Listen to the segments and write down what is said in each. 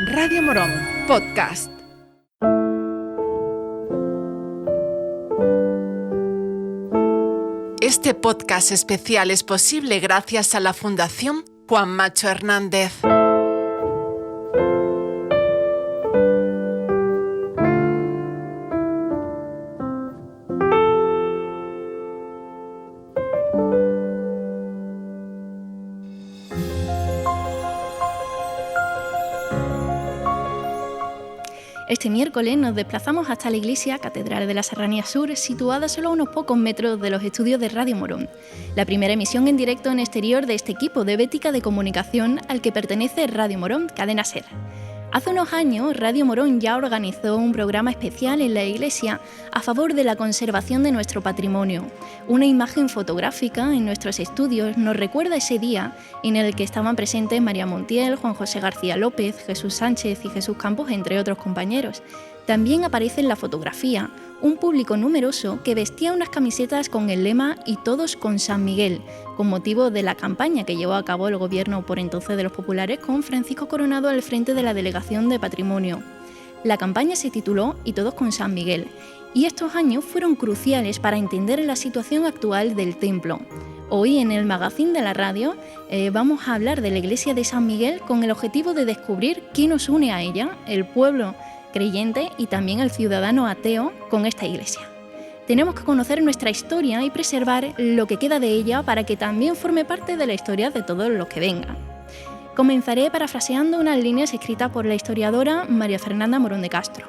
Radio Morón Podcast. Este podcast especial es posible gracias a la Fundación Juan Macho Hernández. Este miércoles nos desplazamos hasta la iglesia Catedral de la Serranía Sur, situada solo a unos pocos metros de los estudios de Radio Morón, la primera emisión en directo en exterior de este equipo de Bética de Comunicación al que pertenece Radio Morón, Cadena SER. Hace unos años, Radio Morón ya organizó un programa especial en la iglesia a favor de la conservación de nuestro patrimonio. Una imagen fotográfica en nuestros estudios nos recuerda ese día en el que estaban presentes María Montiel, Juan José García López, Jesús Sánchez y Jesús Campos, entre otros compañeros. También aparece en la fotografía un público numeroso que vestía unas camisetas con el lema "Y todos con San Miguel", con motivo de la campaña que llevó a cabo el gobierno por entonces de los populares con Francisco Coronado al frente de la Delegación de Patrimonio. La campaña se tituló "Y todos con San Miguel", y estos años fueron cruciales para entender la situación actual del templo. Hoy en el magazín de la radio vamos a hablar de la iglesia de San Miguel con el objetivo de descubrir qué nos une a ella, el pueblo creyente y también el ciudadano ateo con esta iglesia. Tenemos que conocer nuestra historia y preservar lo que queda de ella para que también forme parte de la historia de todos los que vengan. Comenzaré parafraseando unas líneas escritas por la historiadora María Fernanda Morón de Castro.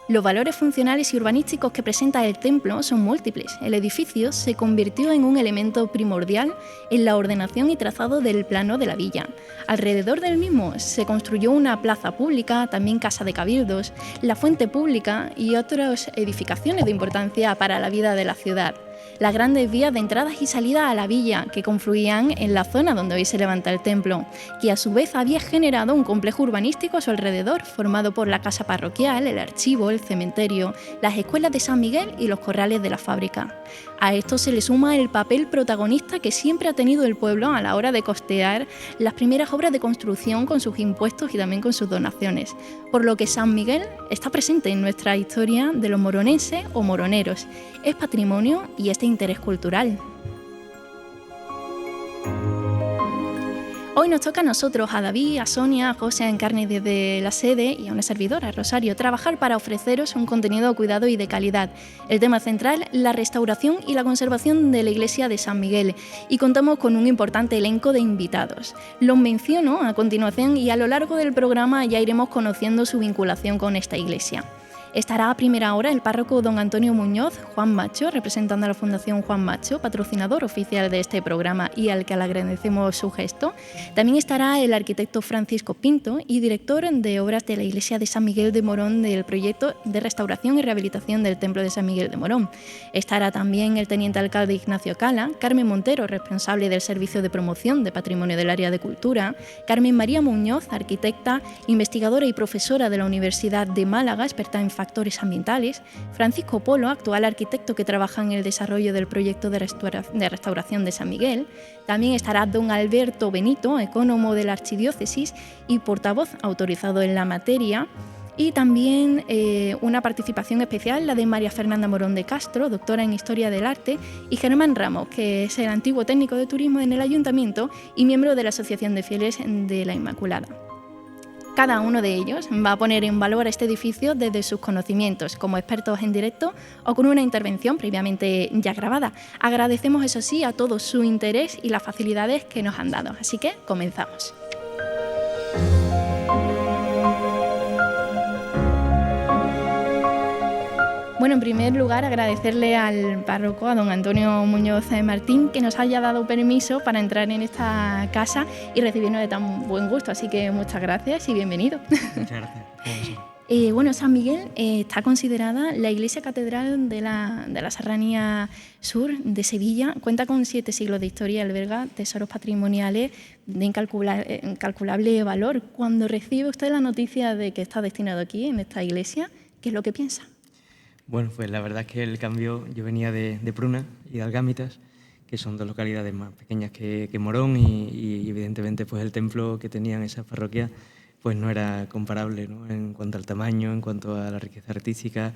Los valores funcionales y urbanísticos que presenta el templo son múltiples. El edificio se convirtió en un elemento primordial en la ordenación y trazado del plano de la villa. Alrededor del mismo se construyó una plaza pública, también casa de cabildos, la fuente pública y otras edificaciones de importancia para la vida de la ciudad. Las grandes vías de entradas y salidas a la villa que confluían en la zona donde hoy se levanta el templo, que a su vez había generado un complejo urbanístico a su alrededor, formado por la casa parroquial, el archivo, el cementerio, las escuelas de San Miguel y los corrales de la fábrica. A esto se le suma el papel protagonista que siempre ha tenido el pueblo a la hora de costear las primeras obras de construcción con sus impuestos y también con sus donaciones, por lo que San Miguel está presente en nuestra historia de los moronenses o moroneros. Es patrimonio y este interés cultural. Hoy nos toca a nosotros, a David, a Sonia, a José, a Encarni desde la sede y a una servidora, Rosario, trabajar para ofreceros un contenido cuidado y de calidad. El tema central, la restauración y la conservación de la iglesia de San Miguel. Y contamos con un importante elenco de invitados. Los menciono a continuación y a lo largo del programa ya iremos conociendo su vinculación con esta iglesia. Estará a primera hora el párroco don Antonio Muñoz, Juan Macho, representando a la Fundación Juan Macho, patrocinador oficial de este programa y al que le agradecemos su gesto. También estará el arquitecto Francisco Pinto y director de obras de la iglesia de San Miguel de Morón del proyecto de restauración y rehabilitación del templo de San Miguel de Morón. Estará también el teniente alcalde Ignacio Cala, Carmen Montero, responsable del servicio de promoción de patrimonio del área de cultura, Carmen María Muñoz, arquitecta, investigadora y profesora de la Universidad de Málaga, experta en factores ambientales, Francisco Polo, actual arquitecto que trabaja en el desarrollo del proyecto de restauración de San Miguel. También estará don Alberto Benito, ecónomo de la Archidiócesis y portavoz autorizado en la materia. Y también una participación especial, la de María Fernanda Morón de Castro, doctora en Historia del Arte, y Germán Ramos, que es el antiguo técnico de turismo en el Ayuntamiento y miembro de la Asociación de Fieles de la Inmaculada. Cada uno de ellos va a poner en valor a este edificio desde sus conocimientos, como expertos en directo o con una intervención previamente ya grabada. Agradecemos, eso sí, a todos su interés y las facilidades que nos han dado. Así que comenzamos. Bueno, en primer lugar, agradecerle al párroco, a don Antonio Muñoz Martín, que nos haya dado permiso para entrar en esta casa y recibirnos de tan buen gusto. Así que muchas gracias y bienvenido. Muchas gracias. Bueno, San Miguel está considerada la iglesia catedral de la Serranía Sur de Sevilla. Cuenta con 7 siglos de historia y alberga tesoros patrimoniales de incalculable valor. Cuando recibe usted la noticia de que está destinado aquí, en esta iglesia, ¿qué es lo que piensa? Bueno, pues la verdad es que el cambio, yo venía de Pruna y de Algámitas, que son 2 localidades más pequeñas que Morón y evidentemente pues el templo que tenían esas parroquias pues no era comparable, ¿no? En cuanto al tamaño, en cuanto a la riqueza artística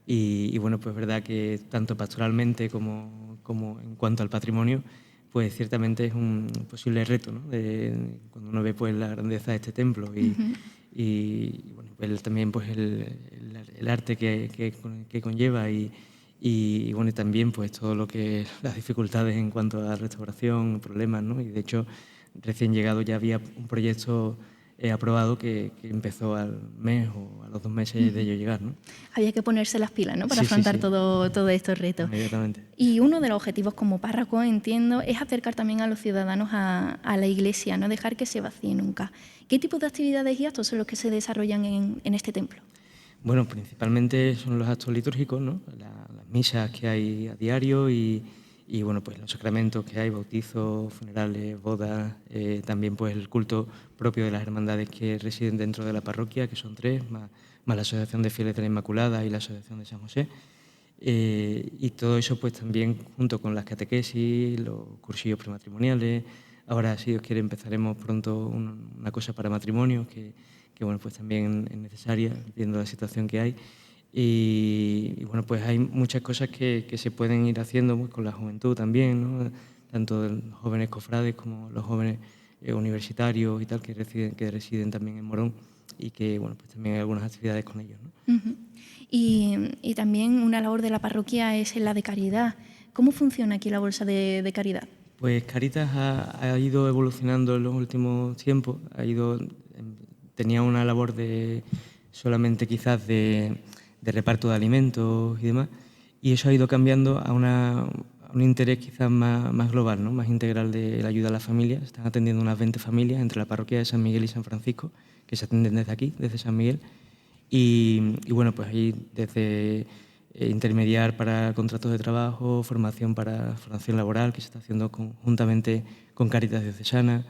y bueno, pues es verdad que tanto pastoralmente como en cuanto al patrimonio, pues ciertamente es un posible reto, ¿no? Cuando uno ve pues la grandeza de este templo y bueno, pues también pues el arte que conlleva y bueno, y también pues todo lo que las dificultades en cuanto a restauración, problemas, ¿no? Y de hecho, recién llegado ya había un proyecto aprobado que empezó al mes o a los 2 meses de ello llegar, ¿no? Había que ponerse las pilas, ¿no?, para Sí, sí, afrontar sí. todos estos retos. Inmediatamente. Y uno de los objetivos como párroco, entiendo, es acercar también a los ciudadanos a la iglesia, no dejar que se vacíe nunca. ¿Qué tipo de actividades y actos son los que se desarrollan en este templo? Bueno, principalmente son los actos litúrgicos, ¿no? Las misas que hay a diario y bueno, pues los sacramentos que hay, bautizos, funerales, bodas, también pues el culto propio de las hermandades que residen dentro de la parroquia, que son 3, más la Asociación de Fieles de la Inmaculada y la Asociación de San José. Y todo eso pues también junto con las catequesis, los cursillos prematrimoniales. Ahora, si Dios quiere, empezaremos pronto una cosa para matrimonios que bueno, pues también es necesaria, viendo la situación que hay. Y bueno, pues hay muchas cosas que se pueden ir haciendo pues, con la juventud también, ¿no? Tanto los jóvenes cofrades como los jóvenes universitarios y tal, que residen también en Morón y que bueno, pues también hay algunas actividades con ellos, ¿no? Y también una labor de la parroquia es la de caridad. ¿Cómo funciona aquí la bolsa de caridad? Pues Caritas ha ido evolucionando en los últimos tiempos, tenía una labor solamente quizás de reparto de alimentos y demás, y eso ha ido cambiando a un interés quizás más global, ¿no? Más integral de la ayuda a las familias. Están atendiendo unas 20 familias entre la parroquia de San Miguel y San Francisco, que se atienden desde aquí, desde San Miguel, y bueno, pues ahí desde intermediar para contratos de trabajo, formación laboral, que se está haciendo conjuntamente con Cáritas Diocesana,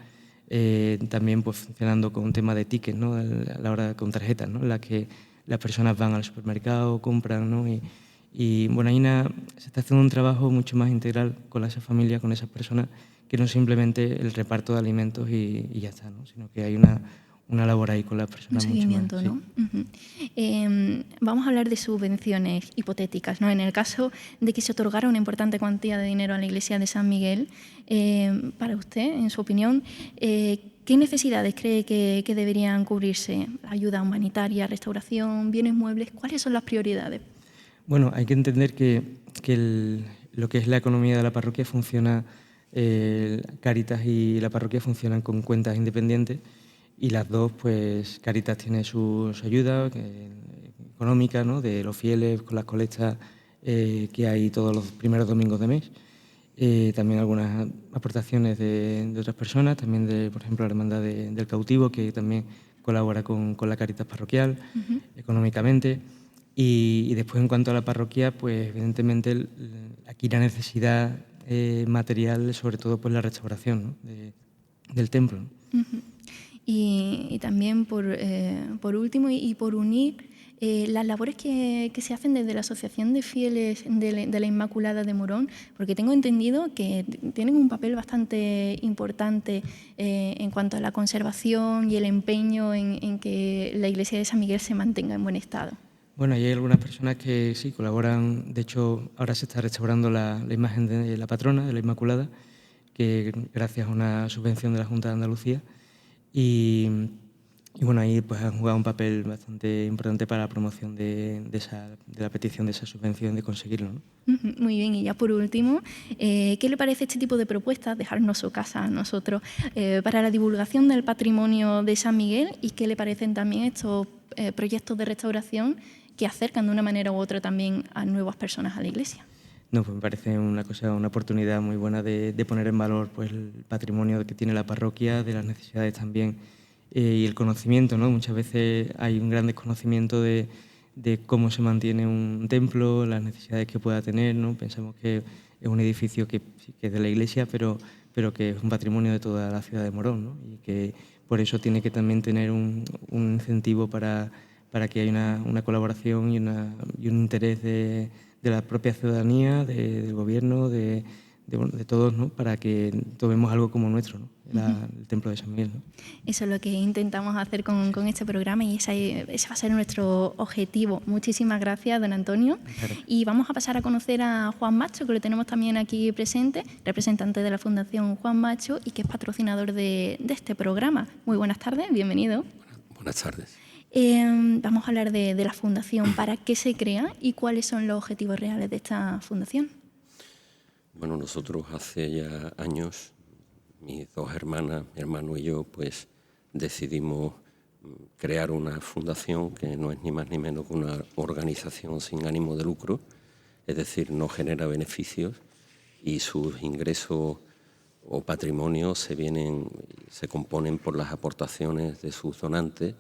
también pues funcionando con un tema de tickets, ¿no? A la hora con tarjetas, ¿no? En la que las personas van al supermercado, compran, ¿no? Y bueno, ahí se está haciendo un trabajo mucho más integral con esas familias, con esas personas, que no simplemente el reparto de alimentos y ya está, ¿no? Sino que hay una labor ahí con las personas. Un seguimiento, mucho más, ¿no? Sí. Vamos a hablar de subvenciones hipotéticas, ¿no? En el caso de que se otorgara una importante cuantía de dinero a la Iglesia de San Miguel, para usted, en su opinión, ¿qué necesidades cree que deberían cubrirse? ¿Ayuda humanitaria, restauración, bienes muebles? ¿Cuáles son las prioridades? Bueno, hay que entender que lo que es la economía de la parroquia funciona, Cáritas y la parroquia funcionan con cuentas independientes y las dos, pues Cáritas tiene su ayuda económica, ¿no? De los fieles con las colectas que hay todos los primeros domingos de mes. También algunas aportaciones de otras personas, también por ejemplo, la Hermandad del Cautivo, que también colabora con la Cáritas parroquial económicamente. Y después, en cuanto a la parroquia, pues evidentemente aquí la necesidad material, sobre todo pues la restauración, ¿no? del templo, ¿no? Y también por último y por unir las labores que se hacen desde la Asociación de Fieles de la Inmaculada de Morón, porque tengo entendido que tienen un papel bastante importante en cuanto a la conservación y el empeño en que la iglesia de San Miguel se mantenga en buen estado. Bueno, y hay algunas personas que sí colaboran. De hecho, ahora se está restaurando la imagen de la patrona, de la Inmaculada, que gracias a una subvención de la Junta de Andalucía. Y bueno, ahí pues han jugado un papel bastante importante para la promoción de la petición de esa subvención, de conseguirlo, ¿no? Muy bien, y ya por último, ¿qué le parece este tipo de propuestas, dejarnos su casa a nosotros, para la divulgación del patrimonio de San Miguel? ¿Y qué le parecen también estos proyectos de restauración que acercan de una manera u otra también a nuevas personas a la iglesia? No, pues me parece una oportunidad muy buena de poner en valor pues el patrimonio que tiene la parroquia, de las necesidades también y el conocimiento, ¿no? Muchas veces hay un gran desconocimiento de cómo se mantiene un templo, las necesidades que pueda tener, ¿no? Pensamos que es un edificio que es de la iglesia, pero que es un patrimonio de toda la ciudad de Morón, ¿no? Y que por eso tiene que también tener un incentivo para que haya una colaboración y un interés de la propia ciudadanía, del gobierno, de de todos, ¿no? Para que tomemos algo como nuestro, ¿no? El templo de San Miguel, ¿no? Eso es lo que intentamos hacer con este programa y ese va a ser nuestro objetivo. Muchísimas gracias, don Antonio. Claro. Y vamos a pasar a conocer a Juan Macho, que lo tenemos también aquí presente, representante de la Fundación Juan Macho y que es patrocinador de este programa. Muy buenas tardes, bienvenido. Buenas tardes. Vamos a hablar de la Fundación, para qué se crea y cuáles son los objetivos reales de esta Fundación. Bueno, nosotros hace ya años, mis dos hermanas, mi hermano y yo, pues decidimos crear una fundación que no es ni más ni menos que una organización sin ánimo de lucro, es decir, no genera beneficios y sus ingresos o patrimonio se componen por las aportaciones de sus donantes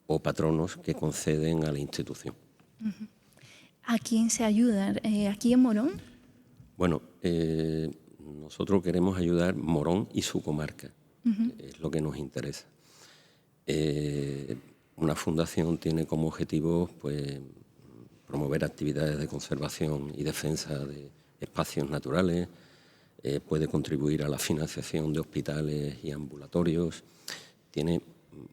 o patronos que conceden a la institución. ¿A quién se ayuda? ¿Aquí en Morón? Bueno, nosotros queremos ayudar Morón y su comarca, es lo que nos interesa. Una fundación tiene como objetivo pues, promover actividades de conservación y defensa de espacios naturales, puede contribuir a la financiación de hospitales y ambulatorios, tiene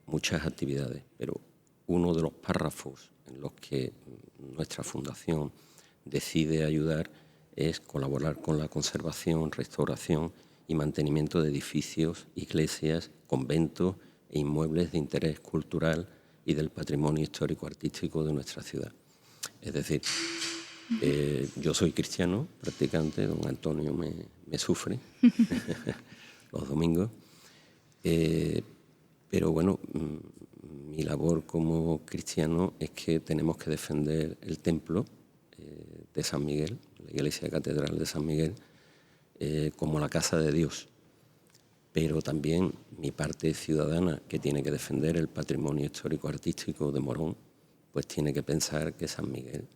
muchas actividades, pero uno de los párrafos en los que nuestra fundación decide ayudar es colaborar con la conservación, restauración y mantenimiento de edificios, iglesias, conventos e inmuebles de interés cultural y del patrimonio histórico-artístico de nuestra ciudad. Es decir, yo soy cristiano, practicante, don Antonio me sufre los domingos, pero bueno, mi labor como cristiano es que tenemos que defender el templo de San Miguel, la iglesia catedral de San Miguel, como la casa de Dios. Pero también mi parte ciudadana, que tiene que defender el patrimonio histórico-artístico de Morón, pues tiene que pensar que San Miguel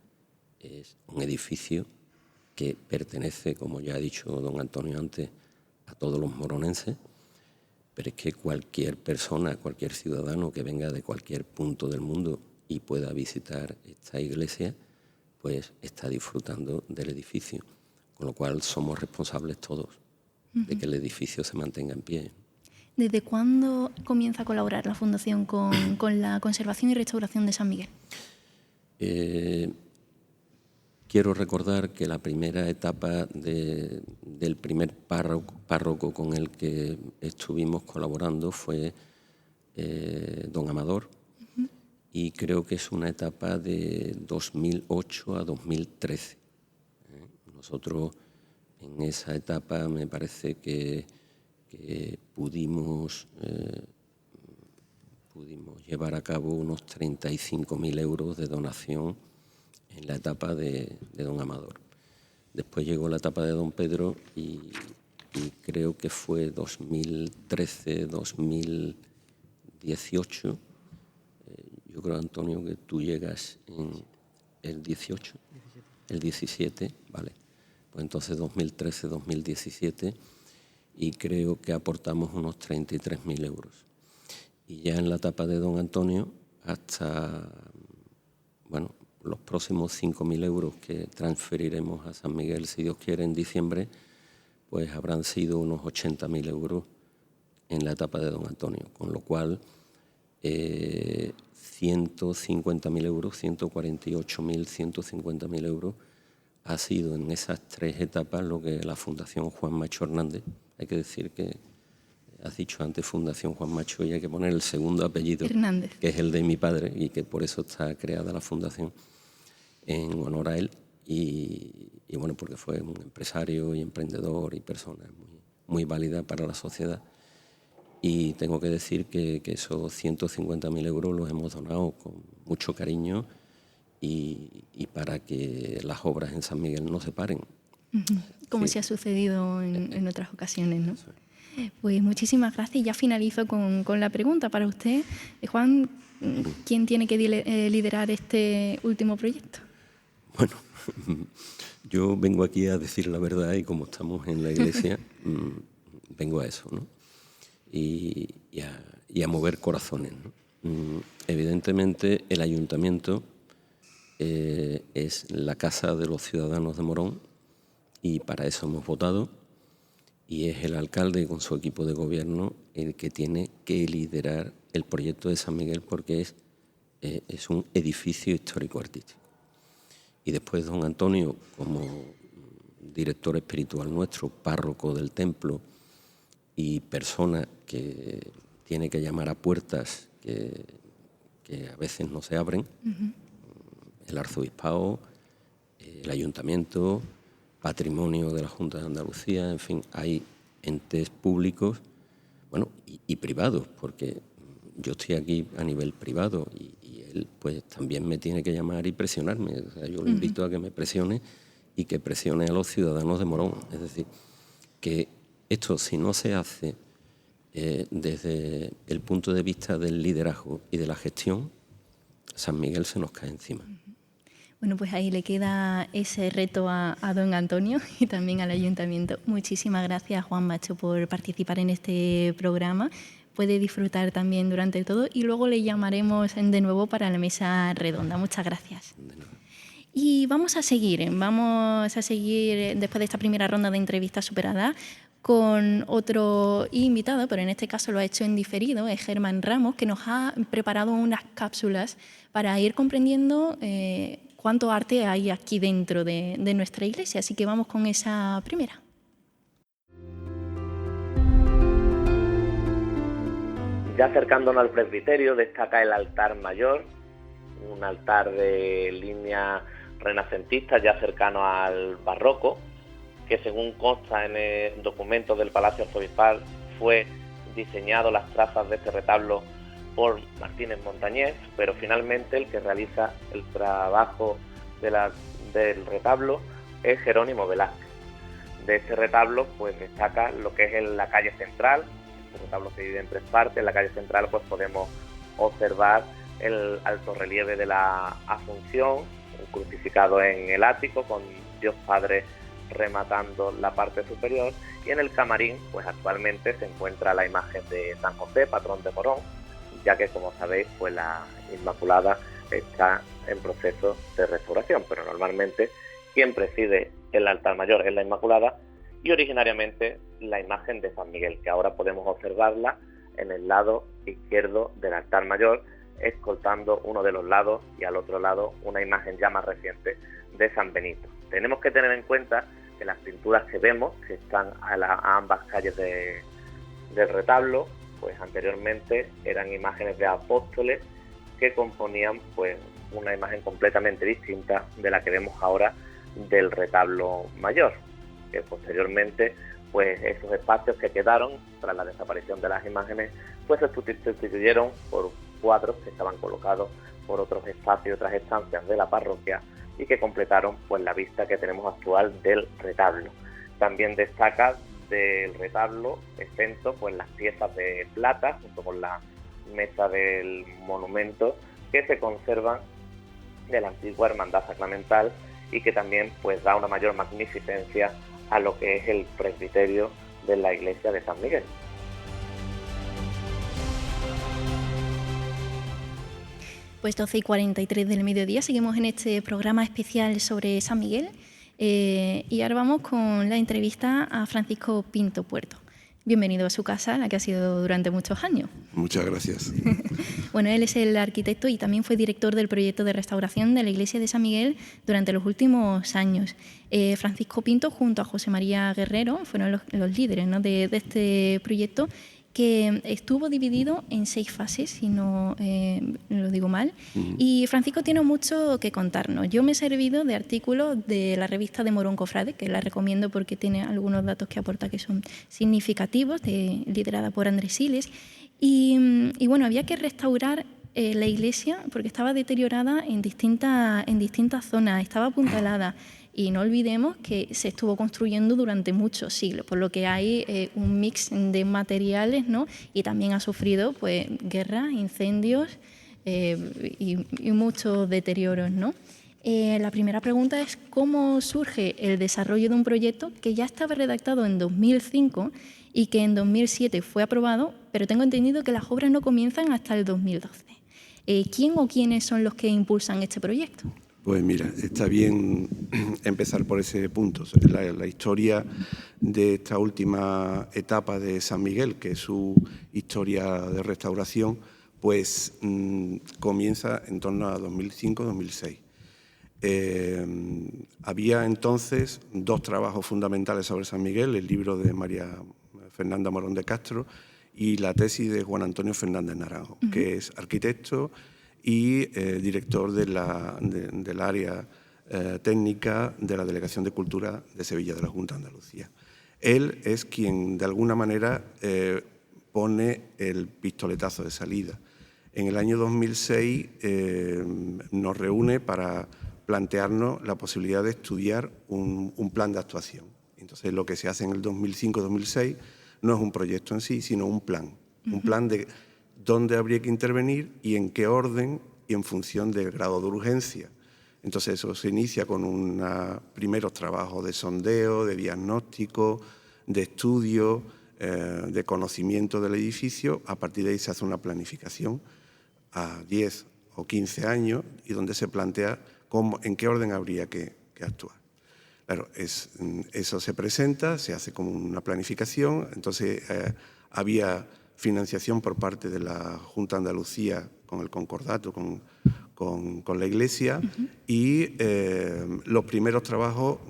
es un edificio que pertenece, como ya ha dicho don Antonio antes, a todos los moronenses, pero es que cualquier persona, cualquier ciudadano que venga de cualquier punto del mundo y pueda visitar esta iglesia, pues está disfrutando del edificio, con lo cual somos responsables todos de que el edificio se mantenga en pie. ¿Desde cuándo comienza a colaborar la Fundación con la conservación y restauración de San Miguel? Quiero recordar que la primera etapa del primer párroco con el que estuvimos colaborando fue don Amador, y creo que es una etapa de 2008 a 2013. Nosotros en esa etapa me parece que pudimos llevar a cabo unos 35.000 euros de donación en la etapa de don Amador. Después llegó la etapa de don Pedro y creo que fue 2013-2018. Yo creo, Antonio, que tú llegas en el 18, el 17, vale. Pues entonces 2013-2017 y creo que aportamos unos 33.000 euros. Y ya en la etapa de don Antonio, hasta, bueno, los próximos 5.000 euros que transferiremos a San Miguel, si Dios quiere, en diciembre, pues habrán sido unos 80.000 euros en la etapa de don Antonio, con lo cual 150.000 euros, 148.000, 150.000 euros ha sido en esas tres etapas lo que la Fundación Juan Macho Hernández, hay que decir que has dicho antes Fundación Juan Macho y hay que poner el segundo apellido, Hernández, que es el de mi padre y que por eso está creada la fundación en honor a él y bueno, porque fue un empresario y emprendedor y persona muy válida para la sociedad. Y tengo que decir que esos 150.000 euros los hemos donado con mucho cariño y para que las obras en San Miguel no se paren. como Sí. se ha sucedido en otras ocasiones, ¿no? Pues muchísimas gracias y ya finalizo con la pregunta para usted. Juan, ¿quién tiene que liderar este último proyecto? Bueno, yo vengo aquí a decir la verdad y como estamos en la iglesia, vengo a eso, ¿no? Y a mover corazones, ¿no? Evidentemente el ayuntamiento es la casa de los ciudadanos de Morón y para eso hemos votado y es el alcalde con su equipo de gobierno el que tiene que liderar el proyecto de San Miguel, porque es un edificio histórico-artístico. Y después don Antonio, como director espiritual nuestro, párroco del templo y persona que tiene que llamar a puertas que a veces no se abren, el arzobispado, el ayuntamiento, patrimonio de la Junta de Andalucía, en fin, hay entes públicos, bueno, y privados, porque yo estoy aquí a nivel privado y él pues también me tiene que llamar y presionarme. O sea, yo lo invito a que me presione y que presione a los ciudadanos de Morón. Es decir, que esto, si no se hace desde el punto de vista del liderazgo y de la gestión, San Miguel se nos cae encima. Bueno, pues ahí le queda ese reto a don Antonio y también al Ayuntamiento. Muchísimas gracias, Juan Macho, por participar en este programa. Puede disfrutar también durante todo y luego le llamaremos de nuevo para la mesa redonda. Muchas gracias. Y vamos a seguir después de esta primera ronda de entrevistas superada con otro invitado, pero en este caso lo ha hecho en diferido, es Germán Ramos, que nos ha preparado unas cápsulas para ir comprendiendo cuánto arte hay aquí dentro de nuestra iglesia. Así que vamos con esa primera. Ya acercándonos al presbiterio destaca el altar mayor, un altar de línea renacentista ya cercano al barroco, que según consta en el documento del Palacio Arzobispal fue diseñado las trazas de este retablo por Martínez Montañés, pero finalmente el que realiza el trabajo del retablo es Jerónimo Velázquez. De este retablo pues destaca lo que es la calle central. El retablo se divide en tres partes. En la calle central pues podemos observar el alto relieve de la Asunción, un crucificado en el ático con Dios Padre rematando la parte superior, y en el camarín pues actualmente se encuentra la imagen de San José, patrón de Morón, ya que como sabéis pues la Inmaculada está en proceso de restauración, pero normalmente quien preside el altar mayor es la Inmaculada y originariamente la imagen de San Miguel, que ahora podemos observarla en el lado izquierdo del altar mayor, escoltando uno de los lados, y al otro lado una imagen ya más reciente de San Benito. Tenemos que tener en cuenta que las pinturas que vemos, que están a ambas calles del retablo, pues anteriormente eran imágenes de apóstoles que componían pues una imagen completamente distinta de la que vemos ahora del retablo mayor, que posteriormente pues esos espacios que quedaron tras la desaparición de las imágenes pues se sustituyeron por cuadros que estaban colocados por otros espacios y otras estancias de la parroquia y que completaron pues la vista que tenemos actual del retablo. También destaca del retablo exento pues las piezas de plata junto con la mesa del monumento que se conservan de la antigua hermandad sacramental y que también pues da una mayor magnificencia a lo que es el presbiterio de la iglesia de San Miguel. Pues 12:43 del mediodía, seguimos en este programa especial sobre San Miguel y ahora vamos con la entrevista a Francisco Pinto Puerto. Bienvenido a su casa, la que ha sido durante muchos años. Muchas gracias. Bueno, él es el arquitecto y también fue director del proyecto de restauración de la iglesia de San Miguel durante los últimos años. Francisco Pinto, junto a José María Guerrero, fueron los líderes, ¿no?, de este proyecto, que estuvo dividido en 6 fases, si no lo digo mal. Y Francisco tiene mucho que contarnos. Yo me he servido de artículos de la revista de Morón Cofrade, que la recomiendo porque tiene algunos datos que aporta que son significativos, liderada por Andrés Siles. Y bueno, había que restaurar la iglesia porque estaba deteriorada en distintas zonas, estaba apuntalada. Y no olvidemos que se estuvo construyendo durante muchos siglos, por lo que hay un mix de materiales, ¿no? Y también ha sufrido pues guerras, incendios y muchos deterioros, ¿no? La primera pregunta es cómo surge el desarrollo de un proyecto que ya estaba redactado en 2005 y que en 2007 fue aprobado, pero tengo entendido que las obras no comienzan hasta el 2012. ¿Quién o quiénes son los que impulsan este proyecto? Pues mira, está bien empezar por ese punto. La historia de esta última etapa de San Miguel, que es su historia de restauración, pues comienza en torno a 2005-2006. Había entonces dos trabajos fundamentales sobre San Miguel, el libro de María Fernanda Morón de Castro y la tesis de Juan Antonio Fernández Naranjo, que es arquitecto y director del área técnica de la Delegación de Cultura de Sevilla, de la Junta de Andalucía. Él es quien, de alguna manera, pone el pistoletazo de salida. En el año 2006 nos reúne para plantearnos la posibilidad de estudiar un plan de actuación. Entonces, lo que se hace en el 2005-2006 no es un proyecto en sí, sino un plan de dónde habría que intervenir y en qué orden y en función del grado de urgencia. Entonces eso se inicia con primeros trabajos de sondeo, de diagnóstico, de estudio, de conocimiento del edificio. A partir de ahí se hace una planificación a 10 o 15 años y donde se plantea en qué orden habría que actuar. Claro, eso se presenta, se hace como una planificación. Entonces había financiación por parte de la Junta de Andalucía con el concordato con la Iglesia y los primeros trabajos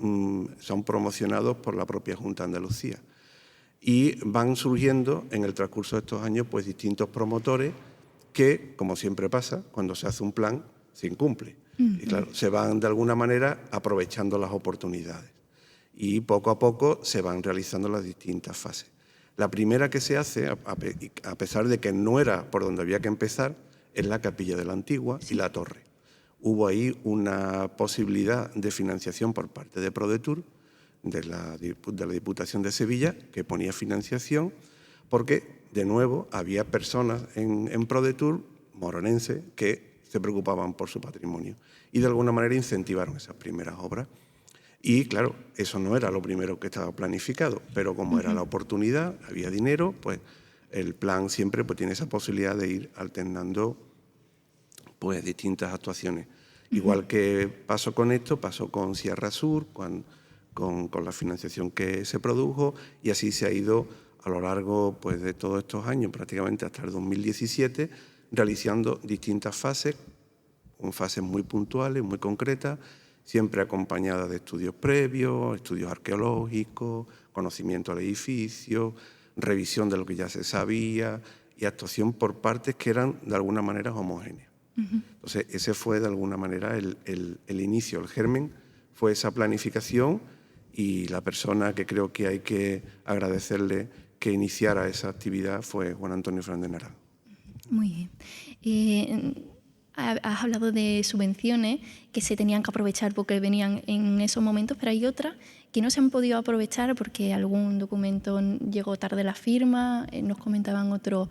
son promocionados por la propia Junta de Andalucía. Y van surgiendo en el transcurso de estos años pues distintos promotores que, como siempre pasa, cuando se hace un plan, se incumple. Y claro, se van de alguna manera aprovechando las oportunidades y poco a poco se van realizando las distintas fases. La primera que se hace, a pesar de que no era por donde había que empezar, es la Capilla de la Antigua y la Torre. Hubo ahí una posibilidad de financiación por parte de ProDetour, de la Diputación de Sevilla, que ponía financiación, porque, de nuevo, había personas en ProDetour, moronenses, que se preocupaban por su patrimonio y de alguna manera incentivaron esas primeras obras. Y claro, eso no era lo primero que estaba planificado, pero como era la oportunidad, había dinero, pues el plan siempre pues, tiene esa posibilidad de ir alternando pues, distintas actuaciones. Igual que pasó con esto, pasó con Sierra Sur, con la financiación que se produjo, y así se ha ido a lo largo pues, de todos estos años, prácticamente hasta el 2017, realizando distintas fases, con fases muy puntuales, muy concretas, siempre acompañadas de estudios previos, estudios arqueológicos, conocimiento del edificio, revisión de lo que ya se sabía y actuación por partes que eran de alguna manera homogéneas. Entonces, ese fue de alguna manera el inicio, el germen, fue esa planificación y la persona que creo que hay que agradecerle que iniciara esa actividad fue Juan Antonio Fernández Naranjo. Muy bien. Has hablado de subvenciones que se tenían que aprovechar porque venían en esos momentos, pero hay otras que no se han podido aprovechar porque algún documento llegó tarde la firma. Nos comentaban otros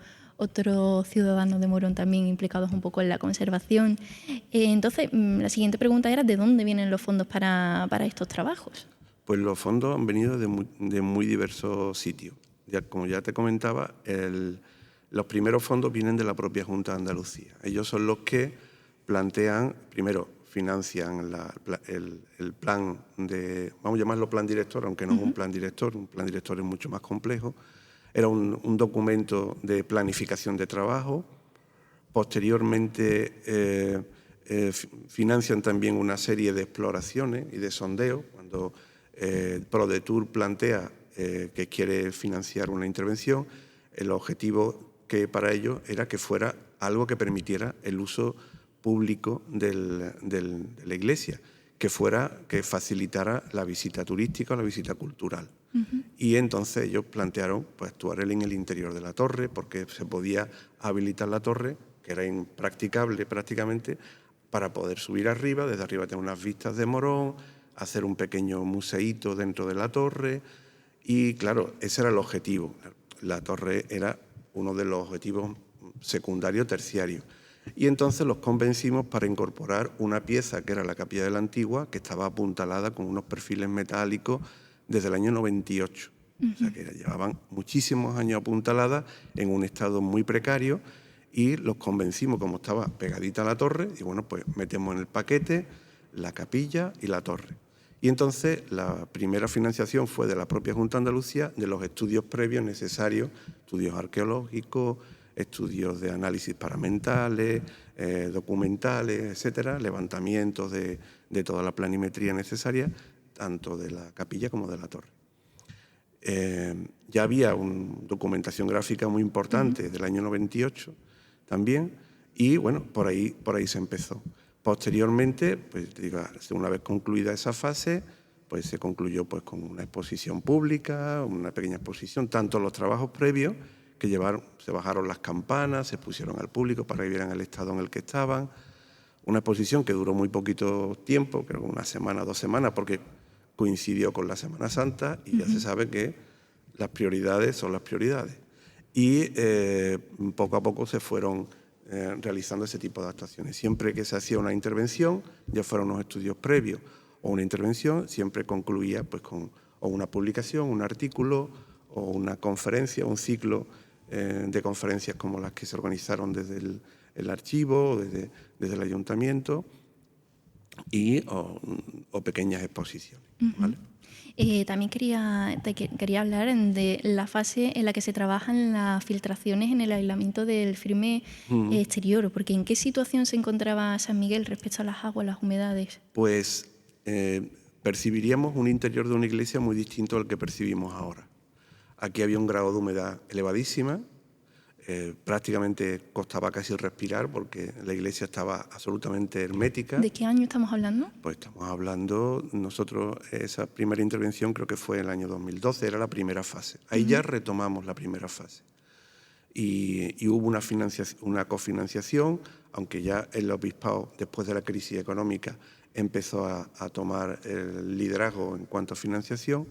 ciudadanos de Morón también implicados un poco en la conservación. Entonces, la siguiente pregunta era ¿de dónde vienen los fondos para estos trabajos? Pues los fondos han venido de muy diversos sitios. Como ya te comentaba, los primeros fondos vienen de la propia Junta de Andalucía. Ellos son los que plantean, primero financian el plan vamos a llamarlo plan director, aunque no es un plan director es mucho más complejo. Era un documento de planificación de trabajo. Posteriormente financian también una serie de exploraciones y de sondeos. Cuando ProDetour plantea que quiere financiar una intervención, el objetivo que para ello era que fuera algo que permitiera el uso público de la iglesia, que facilitara la visita turística o la visita cultural. Y entonces ellos plantearon pues, actuar en el interior de la torre, porque se podía habilitar la torre, que era impracticable prácticamente, para poder subir arriba, desde arriba tener unas vistas de Morón, hacer un pequeño museíto dentro de la torre, y claro, ese era el objetivo. La torre era uno de los objetivos secundarios, terciarios. Y entonces los convencimos para incorporar una pieza que era la Capilla de la Antigua, que estaba apuntalada con unos perfiles metálicos desde el año 98. O sea que llevaban muchísimos años apuntaladas en un estado muy precario y los convencimos, como estaba pegadita a la torre, y bueno, pues metemos en el paquete la capilla y la torre. Y entonces la primera financiación fue de la propia Junta de Andalucía, de los estudios previos necesarios, estudios arqueológicos, estudios de análisis paramentales, documentales, etcétera, levantamientos de toda la planimetría necesaria, tanto de la capilla como de la torre. Ya había una documentación gráfica muy importante del año 98 también, y bueno, por ahí se empezó. Posteriormente, pues una vez concluida esa fase, pues se concluyó pues con una exposición pública, una pequeña exposición, tanto los trabajos previos que se bajaron las campanas, se pusieron al público para que vieran el estado en el que estaban. Una exposición que duró muy poquito tiempo, creo que 1 semana, 2 semanas, porque coincidió con la Semana Santa y ya se sabe que las prioridades son las prioridades. Y poco a poco se fueron realizando ese tipo de actuaciones. Siempre que se hacía una intervención, ya fueran unos estudios previos o una intervención, siempre concluía pues, con o una publicación, un artículo o una conferencia, un ciclo de conferencias como las que se organizaron desde el archivo, desde el ayuntamiento o pequeñas exposiciones. ¿Vale? También quería hablar de la fase en la que se trabajan las filtraciones en el aislamiento del firme exterior, porque ¿en qué situación se encontraba San Miguel respecto a las aguas, las humedades? Pues percibiríamos un interior de una iglesia muy distinto al que percibimos ahora. Aquí había un grado de humedad elevadísima, prácticamente costaba casi respirar porque la iglesia estaba absolutamente hermética. ¿De qué año estamos hablando? Pues estamos hablando, nosotros esa primera intervención creo que fue en el año 2012, era la primera fase. Ahí ya retomamos la primera fase. Y hubo una cofinanciación, aunque ya el obispado, después de la crisis económica, empezó a tomar el liderazgo en cuanto a financiación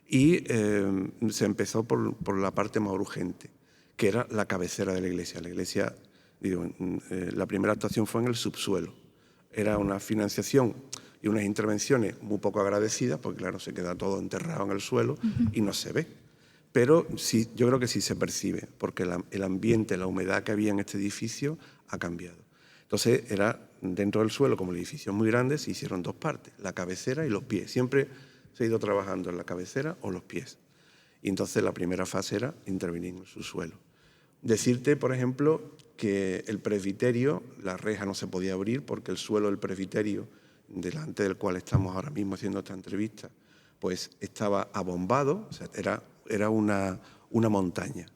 y se empezó por la parte más urgente, que era la cabecera de la iglesia. La iglesia, la primera actuación fue en el subsuelo. Era una financiación y unas intervenciones muy poco agradecidas, porque claro, se queda todo enterrado en el suelo y no se ve. Pero sí, yo creo que sí se percibe, porque el ambiente, la humedad que había en este edificio ha cambiado. Entonces, era dentro del suelo, como el edificio es muy grande, se hicieron 2 partes, la cabecera y los pies. Siempre se ha ido trabajando en la cabecera o los pies. Y entonces la primera fase era intervenir en el subsuelo. Decirte, por ejemplo, que el presbiterio, la reja no se podía abrir porque el suelo del presbiterio, delante del cual estamos ahora mismo haciendo esta entrevista, pues estaba abombado, o sea, era una montaña,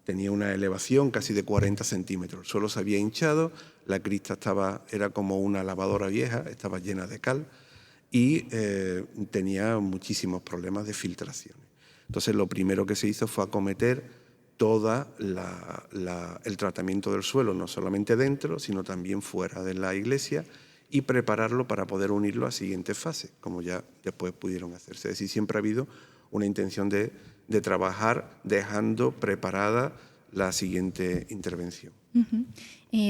tenía una elevación casi de 40 centímetros. El suelo se había hinchado, la crista era como una lavadora vieja, estaba llena de cal y tenía muchísimos problemas de filtraciones. Entonces, lo primero que se hizo fue acometer todo el tratamiento del suelo, no solamente dentro, sino también fuera de la iglesia, y prepararlo para poder unirlo a siguientes fases, como ya después pudieron hacerse. Es decir, siempre ha habido una intención de trabajar dejando preparada la siguiente intervención.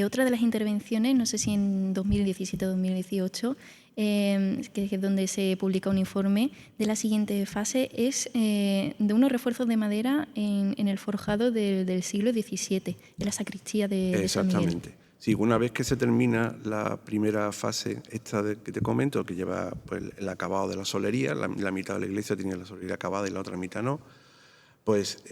Otra de las intervenciones, no sé si en 2017 o 2018, que es donde se publica un informe de la siguiente fase, es de unos refuerzos de madera en el forjado del siglo XVII, de la sacristía de San Miguel. Exactamente. Sí, una vez que se termina la primera fase esta que te comento, que lleva pues, el acabado de la solería, la mitad de la iglesia tenía la solería acabada y la otra mitad no, pues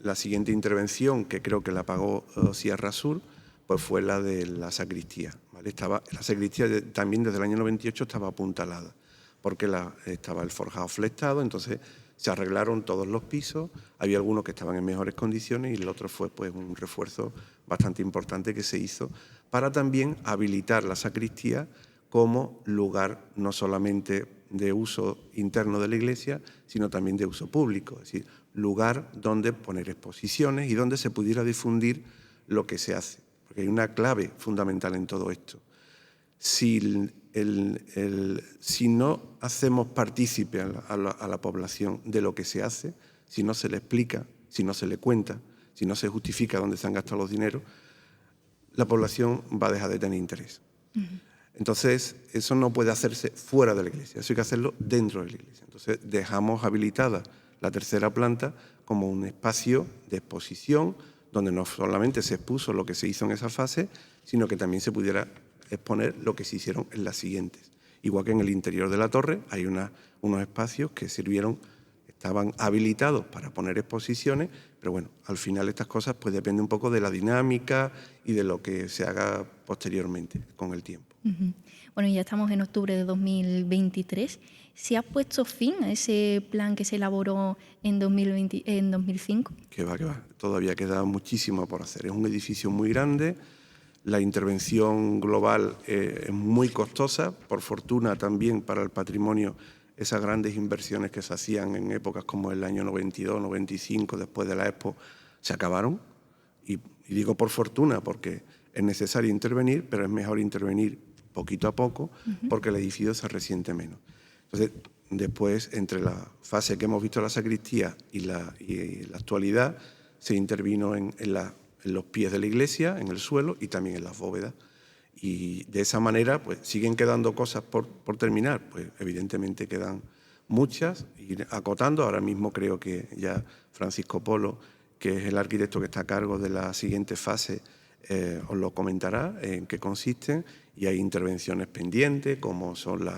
la siguiente intervención, que creo que la pagó Sierra Sur, pues fue la de la sacristía. ¿Vale? La sacristía también desde el año 98 estaba apuntalada, porque estaba el forjado flectado, entonces se arreglaron todos los pisos, había algunos que estaban en mejores condiciones y el otro fue pues, un refuerzo bastante importante que se hizo para también habilitar la sacristía como lugar no solamente de uso interno de la iglesia, sino también de uso público, es decir, lugar donde poner exposiciones y donde se pudiera difundir lo que se hace. Porque hay una clave fundamental en todo esto. Si no hacemos partícipe a la población de lo que se hace, si no se le explica, si no se le cuenta, si no se justifica dónde se han gastado los dineros, la población va a dejar de tener interés. Entonces, eso no puede hacerse fuera de la iglesia, eso hay que hacerlo dentro de la iglesia. Entonces, dejamos habilitada la tercera planta como un espacio de exposición donde no solamente se expuso lo que se hizo en esa fase, sino que también se pudiera exponer lo que se hicieron en las siguientes. Igual que en el interior de la torre hay unos espacios que estaban habilitados para poner exposiciones, pero bueno, al final estas cosas pues dependen un poco de la dinámica y de lo que se haga posteriormente con el tiempo. Bueno, ya estamos en octubre de 2023. ¿Se ha puesto fin a ese plan que se elaboró en 2005? Que va. Todavía queda muchísimo por hacer. Es un edificio muy grande. La intervención global es muy costosa. Por fortuna también para el patrimonio, esas grandes inversiones que se hacían en épocas como el año 92, 95, después de la Expo, se acabaron. Y digo por fortuna porque es necesario intervenir, pero es mejor intervenir poquito a poco porque el edificio se resiente menos. Entonces, después, entre la fase que hemos visto en la sacristía y la actualidad, se intervino en los pies de la iglesia, en el suelo y también en las bóvedas. Y de esa manera, pues siguen quedando cosas por terminar. Pues evidentemente quedan muchas. Ir acotando, ahora mismo creo que ya Francisco Polo, que es el arquitecto que está a cargo de la siguiente fase, os lo comentará en qué consisten. Y hay intervenciones pendientes, como son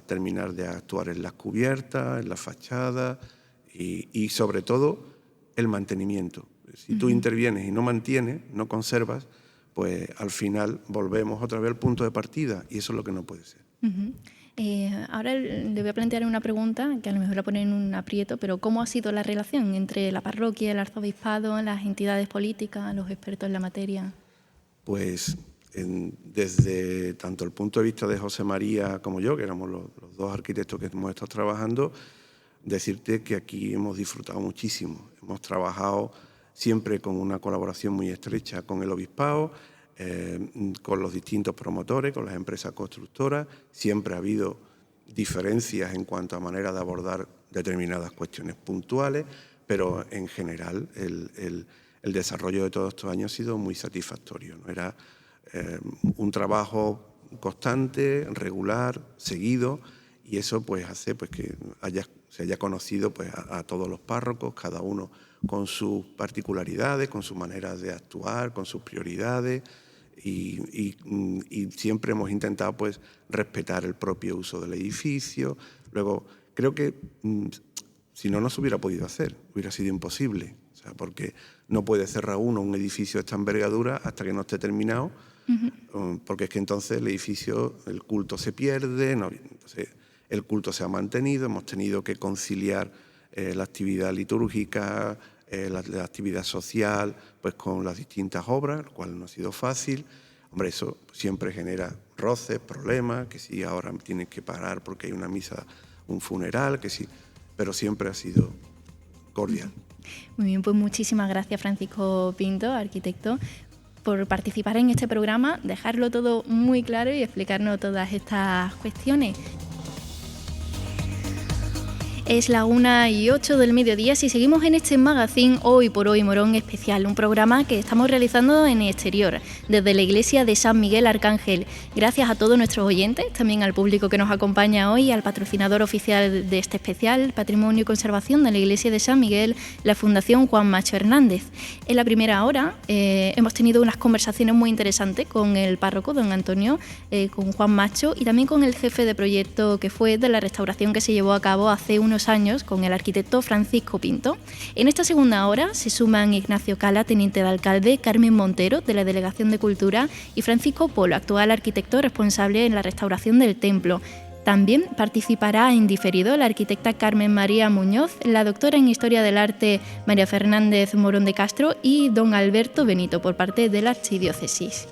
terminar de actuar en las cubiertas, en las fachadas y sobre todo el mantenimiento. Si tú intervienes y no mantienes, no conservas, pues al final volvemos otra vez al punto de partida y eso es lo que no puede ser. Ahora le voy a plantear una pregunta que a lo mejor la pone en un aprieto, pero ¿cómo ha sido la relación entre la parroquia, el arzobispado, las entidades políticas, los expertos en la materia? Pues desde tanto el punto de vista de José María como yo, que éramos los dos arquitectos que hemos estado trabajando, decirte que aquí hemos disfrutado muchísimo. Hemos trabajado siempre con una colaboración muy estrecha con el obispado, con los distintos promotores, con las empresas constructoras. Siempre ha habido diferencias en cuanto a manera de abordar determinadas cuestiones puntuales, pero en general el desarrollo de todos estos años ha sido muy satisfactorio, ¿no? Era un trabajo constante, regular, seguido, y eso pues hace pues que se haya conocido pues a todos los párrocos, cada uno con sus particularidades, con sus maneras de actuar, con sus prioridades, y siempre hemos intentado pues respetar el propio uso del edificio. Luego creo que si no se hubiera podido hacer, hubiera sido imposible, o sea, porque no puede cerrar uno un edificio de esta envergadura hasta que no esté terminado, porque es que entonces el edificio, el culto se pierde, entonces el culto se ha mantenido, hemos tenido que conciliar la actividad litúrgica, la actividad social, pues con las distintas obras, lo cual no ha sido fácil. Hombre, eso siempre genera roces, problemas, que si ahora tienes que parar porque hay una misa, un funeral, que sí, pero siempre ha sido cordial. Muy bien, pues muchísimas gracias, Francisco Pinto, arquitecto, por participar en este programa, dejarlo todo muy claro y explicarnos todas estas cuestiones. Es la 1:08 del mediodía y seguimos en este magazine Hoy por Hoy Morón Especial, un programa que estamos realizando en el exterior, desde la iglesia de San Miguel Arcángel. Gracias a todos nuestros oyentes, también al público que nos acompaña hoy, al patrocinador oficial de este especial, Patrimonio y Conservación de la iglesia de San Miguel, la Fundación Juan Macho Hernández. En la primera hora hemos tenido unas conversaciones muy interesantes con el párroco, don Antonio, con Juan Macho, y también con el jefe de proyecto que fue de la restauración que se llevó a cabo hace unos años con el arquitecto Francisco Pinto. En esta segunda hora se suman Ignacio Cala, teniente de alcalde, Carmen Montero, de la Delegación de Cultura, y Francisco Polo, actual arquitecto responsable en la restauración del templo. También participará en diferido la arquitecta Carmen María Muñoz, la doctora en Historia del Arte María Fernández Morón de Castro y don Alberto Benito por parte de la Archidiócesis.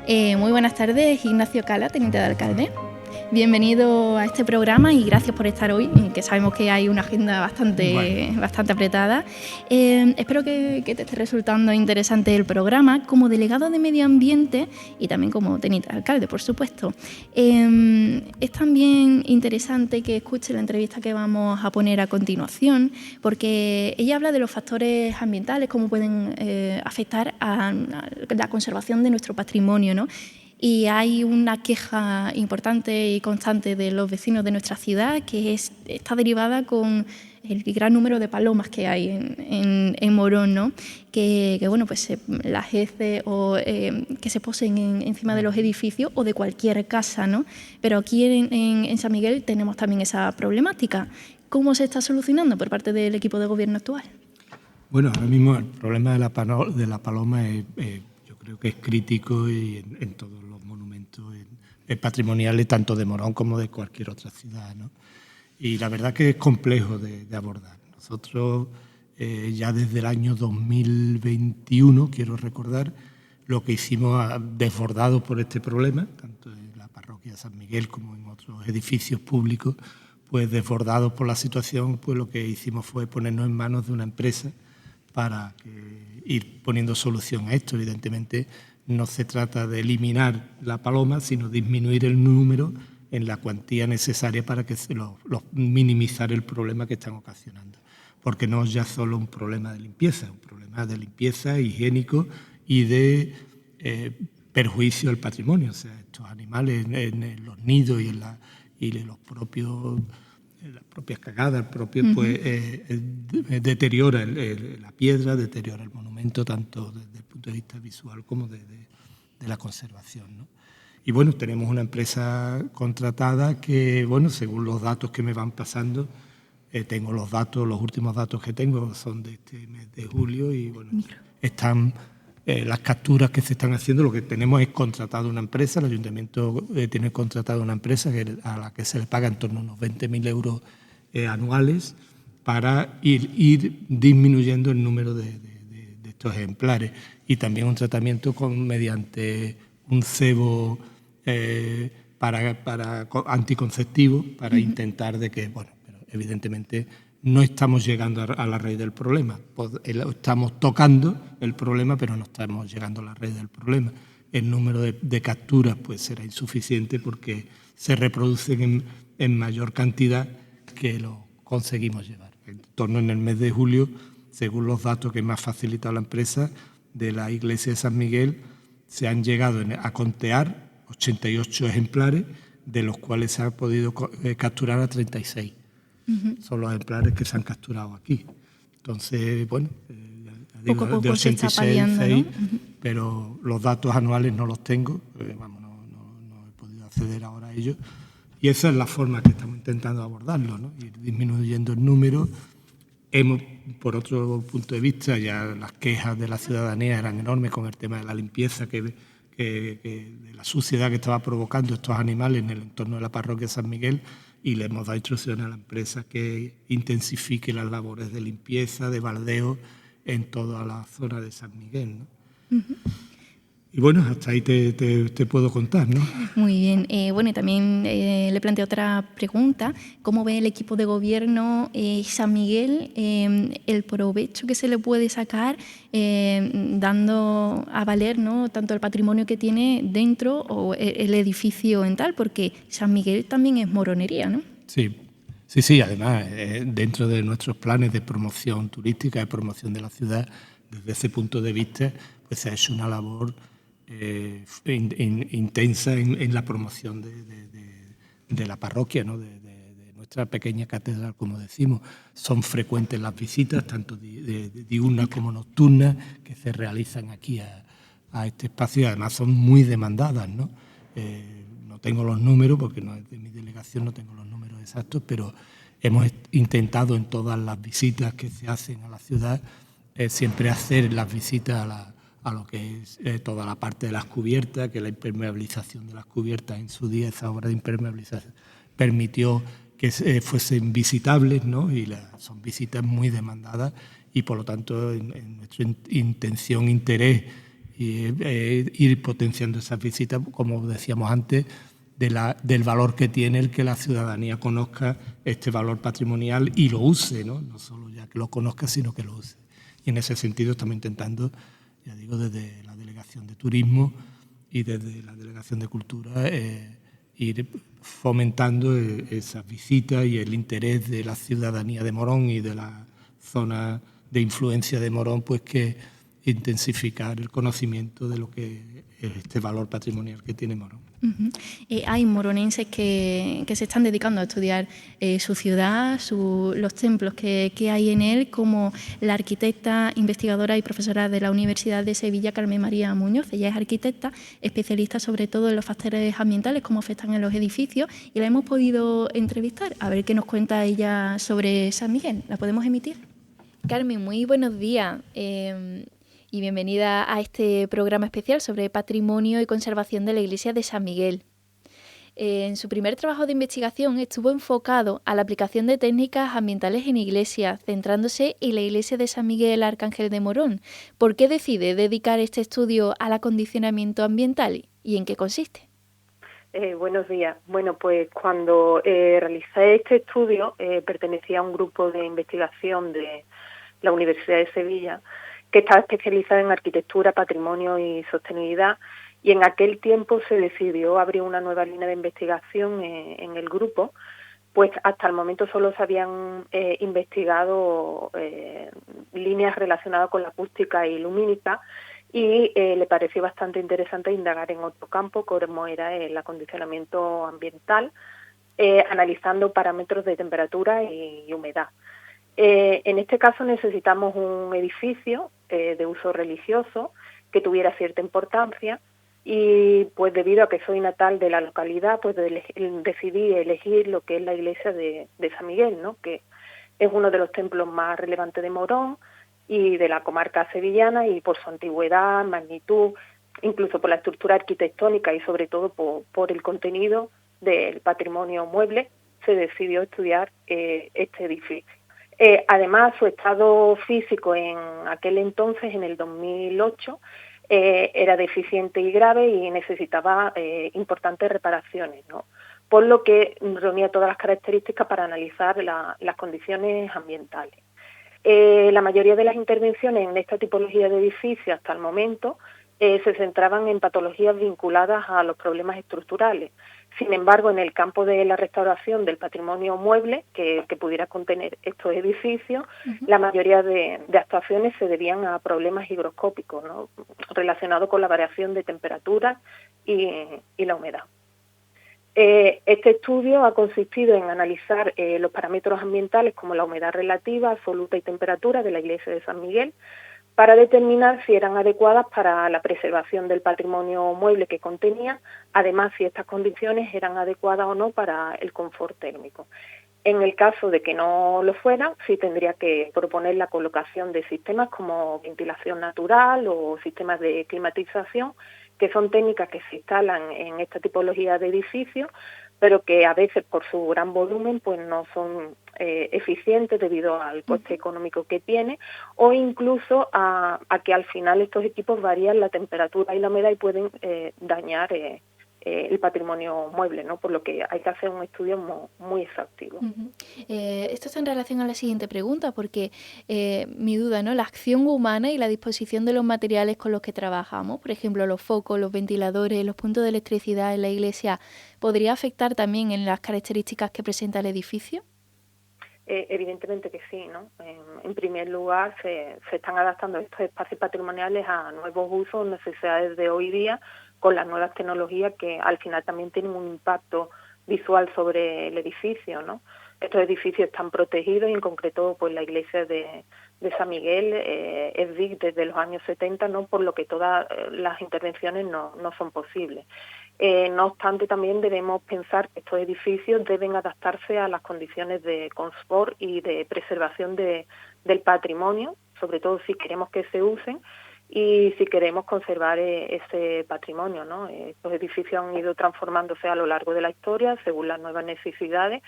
Muy buenas tardes, Ignacio Cala, teniente de alcalde. Bienvenido a este programa y gracias por estar hoy, que sabemos que hay una agenda bastante apretada. Espero que te esté resultando interesante el programa. Como delegado de Medio Ambiente y también como teniente de alcalde, por supuesto, es también interesante que escuche la entrevista que vamos a poner a continuación, porque ella habla de los factores ambientales, cómo pueden afectar a la conservación de nuestro patrimonio, ¿no? Y hay una queja importante y constante de los vecinos de nuestra ciudad que está derivada con el gran número de palomas que hay en Morón, ¿no? Que bueno, pues las heces o que se posen encima de los edificios o de cualquier casa, ¿no? Pero aquí en San Miguel tenemos también esa problemática. ¿Cómo se está solucionando por parte del equipo de gobierno actual? Bueno, ahora mismo el problema de la paloma yo creo que es crítico y en todos los monumentos patrimoniales, tanto de Morón como de cualquier otra ciudad, ¿no? Y la verdad que es complejo de abordar. Nosotros ya desde el año 2021, quiero recordar, lo que hicimos desbordados por este problema, tanto en la parroquia de San Miguel como en otros edificios públicos, pues desbordados por la situación, pues lo que hicimos fue ponernos en manos de una empresa para ir poniendo solución a esto. Evidentemente no se trata de eliminar la paloma, sino disminuir el número en la cuantía necesaria para que minimizar el problema que están ocasionando. Porque no es ya solo un problema de limpieza, es un problema de limpieza higiénico y de perjuicio al patrimonio. O sea, estos animales en los nidos y en los propios, las propias cagadas, pues deteriora la piedra, deteriora el monumento, tanto desde el punto de vista visual como de la conservación, ¿no? Y bueno, tenemos una empresa contratada que, bueno, según los datos que me van pasando, tengo los últimos datos que tengo son de este mes de julio y bueno, están las capturas que se están haciendo. Lo que tenemos es contratado una empresa, el ayuntamiento tiene contratado una empresa a la que se le paga en torno a unos 20.000 euros anuales para ir disminuyendo el número de estos ejemplares, y también un tratamiento mediante un cebo para anticonceptivo, para intentar de que, bueno, pero evidentemente no estamos llegando a la raíz del problema. Estamos tocando el problema, pero no estamos llegando a la raíz del problema. El número de capturas pues será insuficiente porque se reproducen en mayor cantidad que lo conseguimos llevar. En torno en el mes de julio, según los datos que me ha facilitado la empresa de la iglesia de San Miguel, se han llegado a contear 88 ejemplares, de los cuales se ha podido capturar a 36. Son los ejemplares que se han capturado aquí. Entonces, bueno, poco a poco de 86, se está paliando, 6, ¿no? pero los datos anuales no los tengo, no he podido acceder ahora a ellos. Y esa es la forma que estamos intentando abordarlo, ¿no? Ir disminuyendo el número. Por otro punto de vista, ya las quejas de la ciudadanía eran enormes con el tema de la limpieza, de la suciedad que estaba provocando estos animales en el entorno de la parroquia de San Miguel, y le hemos dado instrucciones a la empresa que intensifique las labores de limpieza, de baldeo en toda la zona de San Miguel, ¿no? Y bueno, hasta ahí te puedo contar, ¿no? Muy bien. Bueno, y también le planteo otra pregunta. ¿Cómo ve el equipo de gobierno San Miguel el provecho que se le puede sacar dando a valer, ¿no?, tanto el patrimonio que tiene dentro o el edificio en tal? Porque San Miguel también es moronería, ¿no? Sí. Además, dentro de nuestros planes de promoción turística, de promoción de la ciudad, desde ese punto de vista, pues se ha hecho una labor intensa en la promoción de la parroquia, ¿no? de nuestra pequeña catedral, como decimos. Son frecuentes las visitas, tanto diurnas como nocturnas, que se realizan aquí a este espacio, y además son muy demandadas, ¿no? No tengo los números, porque no es de mi delegación, no tengo los números exactos, pero hemos intentado en todas las visitas que se hacen a la ciudad siempre hacer las visitas a lo que es toda la parte de las cubiertas, que la impermeabilización de las cubiertas en su día, esa obra de impermeabilización, permitió que fuesen visitables, ¿no? Y son visitas muy demandadas, y por lo tanto en nuestra intención, interés, ir potenciando esas visitas, como decíamos antes, del valor que tiene el que la ciudadanía conozca este valor patrimonial y lo use, ¿no? No solo ya que lo conozca, sino que lo use. Y en ese sentido estamos intentando, ya digo, desde la Delegación de Turismo y desde la Delegación de Cultura, ir fomentando esas visitas y el interés de la ciudadanía de Morón y de la zona de influencia de Morón, pues que intensificar el conocimiento de lo que es este valor patrimonial que tiene Morón. Hay moronenses que se están dedicando a estudiar su ciudad, los templos que hay en él, como la arquitecta, investigadora y profesora de la Universidad de Sevilla, Carmen María Muñoz. Ella es arquitecta, especialista sobre todo en los factores ambientales, cómo afectan en los edificios, y la hemos podido entrevistar. A ver qué nos cuenta ella sobre San Miguel. ¿La podemos emitir? Carmen, muy buenos días. Y bienvenida a este programa especial sobre patrimonio y conservación de la iglesia de San Miguel. En su primer trabajo de investigación estuvo enfocado a la aplicación de técnicas ambientales en iglesias, centrándose en la iglesia de San Miguel Arcángel de Morón. ¿Por qué decide dedicar este estudio al acondicionamiento ambiental y en qué consiste? Buenos días. Bueno, pues cuando realicé este estudio pertenecía a un grupo de investigación de la Universidad de Sevilla que estaba especializada en arquitectura, patrimonio y sostenibilidad, y en aquel tiempo se decidió abrir una nueva línea de investigación en el grupo. Pues hasta el momento solo se habían investigado líneas relacionadas con la acústica y lumínica, y le pareció bastante interesante indagar en otro campo, como era el acondicionamiento ambiental, analizando parámetros de temperatura y humedad. En este caso necesitamos un edificio de uso religioso que tuviera cierta importancia, y pues debido a que soy natal de la localidad, pues decidí elegir lo que es la iglesia de San Miguel, ¿no? Que es uno de los templos más relevantes de Morón y de la comarca sevillana, y por su antigüedad, magnitud, incluso por la estructura arquitectónica y sobre todo por el contenido del patrimonio mueble, se decidió estudiar este edificio. Además, su estado físico en aquel entonces, en el 2008, era deficiente y grave y necesitaba importantes reparaciones, ¿no? Por lo que reunía todas las características para analizar las condiciones ambientales. La mayoría de las intervenciones en esta tipología de edificio hasta el momento se centraban en patologías vinculadas a los problemas estructurales. Sin embargo, en el campo de la restauración del patrimonio mueble que pudiera contener estos edificios, la mayoría de actuaciones se debían a problemas higroscópicos, ¿no? Relacionados con la variación de temperatura y la humedad. Este estudio ha consistido en analizar los parámetros ambientales como la humedad relativa, absoluta y temperatura de la iglesia de San Miguel, para determinar si eran adecuadas para la preservación del patrimonio mueble que contenía, además si estas condiciones eran adecuadas o no para el confort térmico. En el caso de que no lo fueran, sí tendría que proponer la colocación de sistemas como ventilación natural o sistemas de climatización, que son técnicas que se instalan en esta tipología de edificios, pero que a veces por su gran volumen pues no son eficientes debido al coste económico que tiene, o incluso a que al final estos equipos varían la temperatura y la humedad y pueden dañar el patrimonio mueble, ¿no? Por lo que hay que hacer un estudio muy exhaustivo. Esto está en relación a la siguiente pregunta, porque mi duda, ¿no? La acción humana y la disposición de los materiales con los que trabajamos, por ejemplo, los focos, los ventiladores, los puntos de electricidad en la iglesia, ¿podría afectar también en las características que presenta el edificio? Evidentemente que sí, ¿no? En primer lugar, se están adaptando estos espacios patrimoniales a nuevos usos, necesidades de hoy día, con las nuevas tecnologías que al final también tienen un impacto visual sobre el edificio, ¿no? Estos edificios están protegidos y en concreto pues la iglesia de San Miguel es DIC desde los años 70, ¿no? Por lo que todas las intervenciones no son posibles. No obstante, también debemos pensar que estos edificios deben adaptarse a las condiciones de confort y de preservación del patrimonio, sobre todo si queremos que se usen y si queremos conservar ese patrimonio, ¿no? Estos edificios han ido transformándose a lo largo de la historia según las nuevas necesidades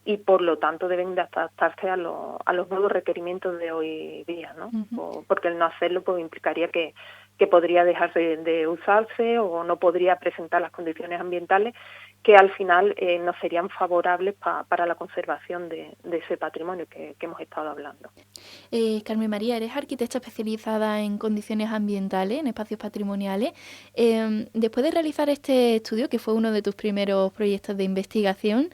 y por lo tanto deben de adaptarse a los nuevos requerimientos de hoy día, ¿no? Porque el no hacerlo pues implicaría que podría dejar de usarse o no podría presentar las condiciones ambientales que al final no serían favorables para la conservación de ese patrimonio que hemos estado hablando. Carmen María, eres arquitecta especializada en condiciones ambientales, en espacios patrimoniales. Después de realizar este estudio, que fue uno de tus primeros proyectos de investigación,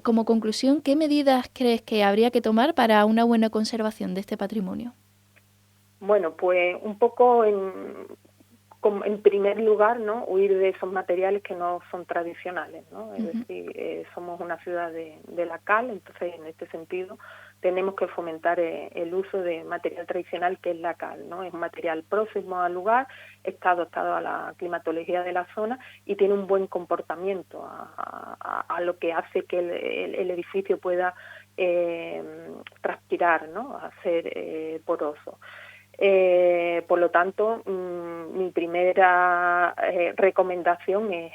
como conclusión, ¿qué medidas crees que habría que tomar para una buena conservación de este patrimonio? Bueno, pues un poco en primer lugar, ¿no?, huir de esos materiales que no son tradicionales, ¿no? Es decir, somos una ciudad de la cal, entonces en este sentido tenemos que fomentar el uso de material tradicional que es la cal, ¿no? Es un material próximo al lugar, está adaptado a la climatología de la zona y tiene un buen comportamiento a lo que hace que el edificio pueda transpirar, ¿no?, a ser poroso. Por lo tanto, mi primera recomendación es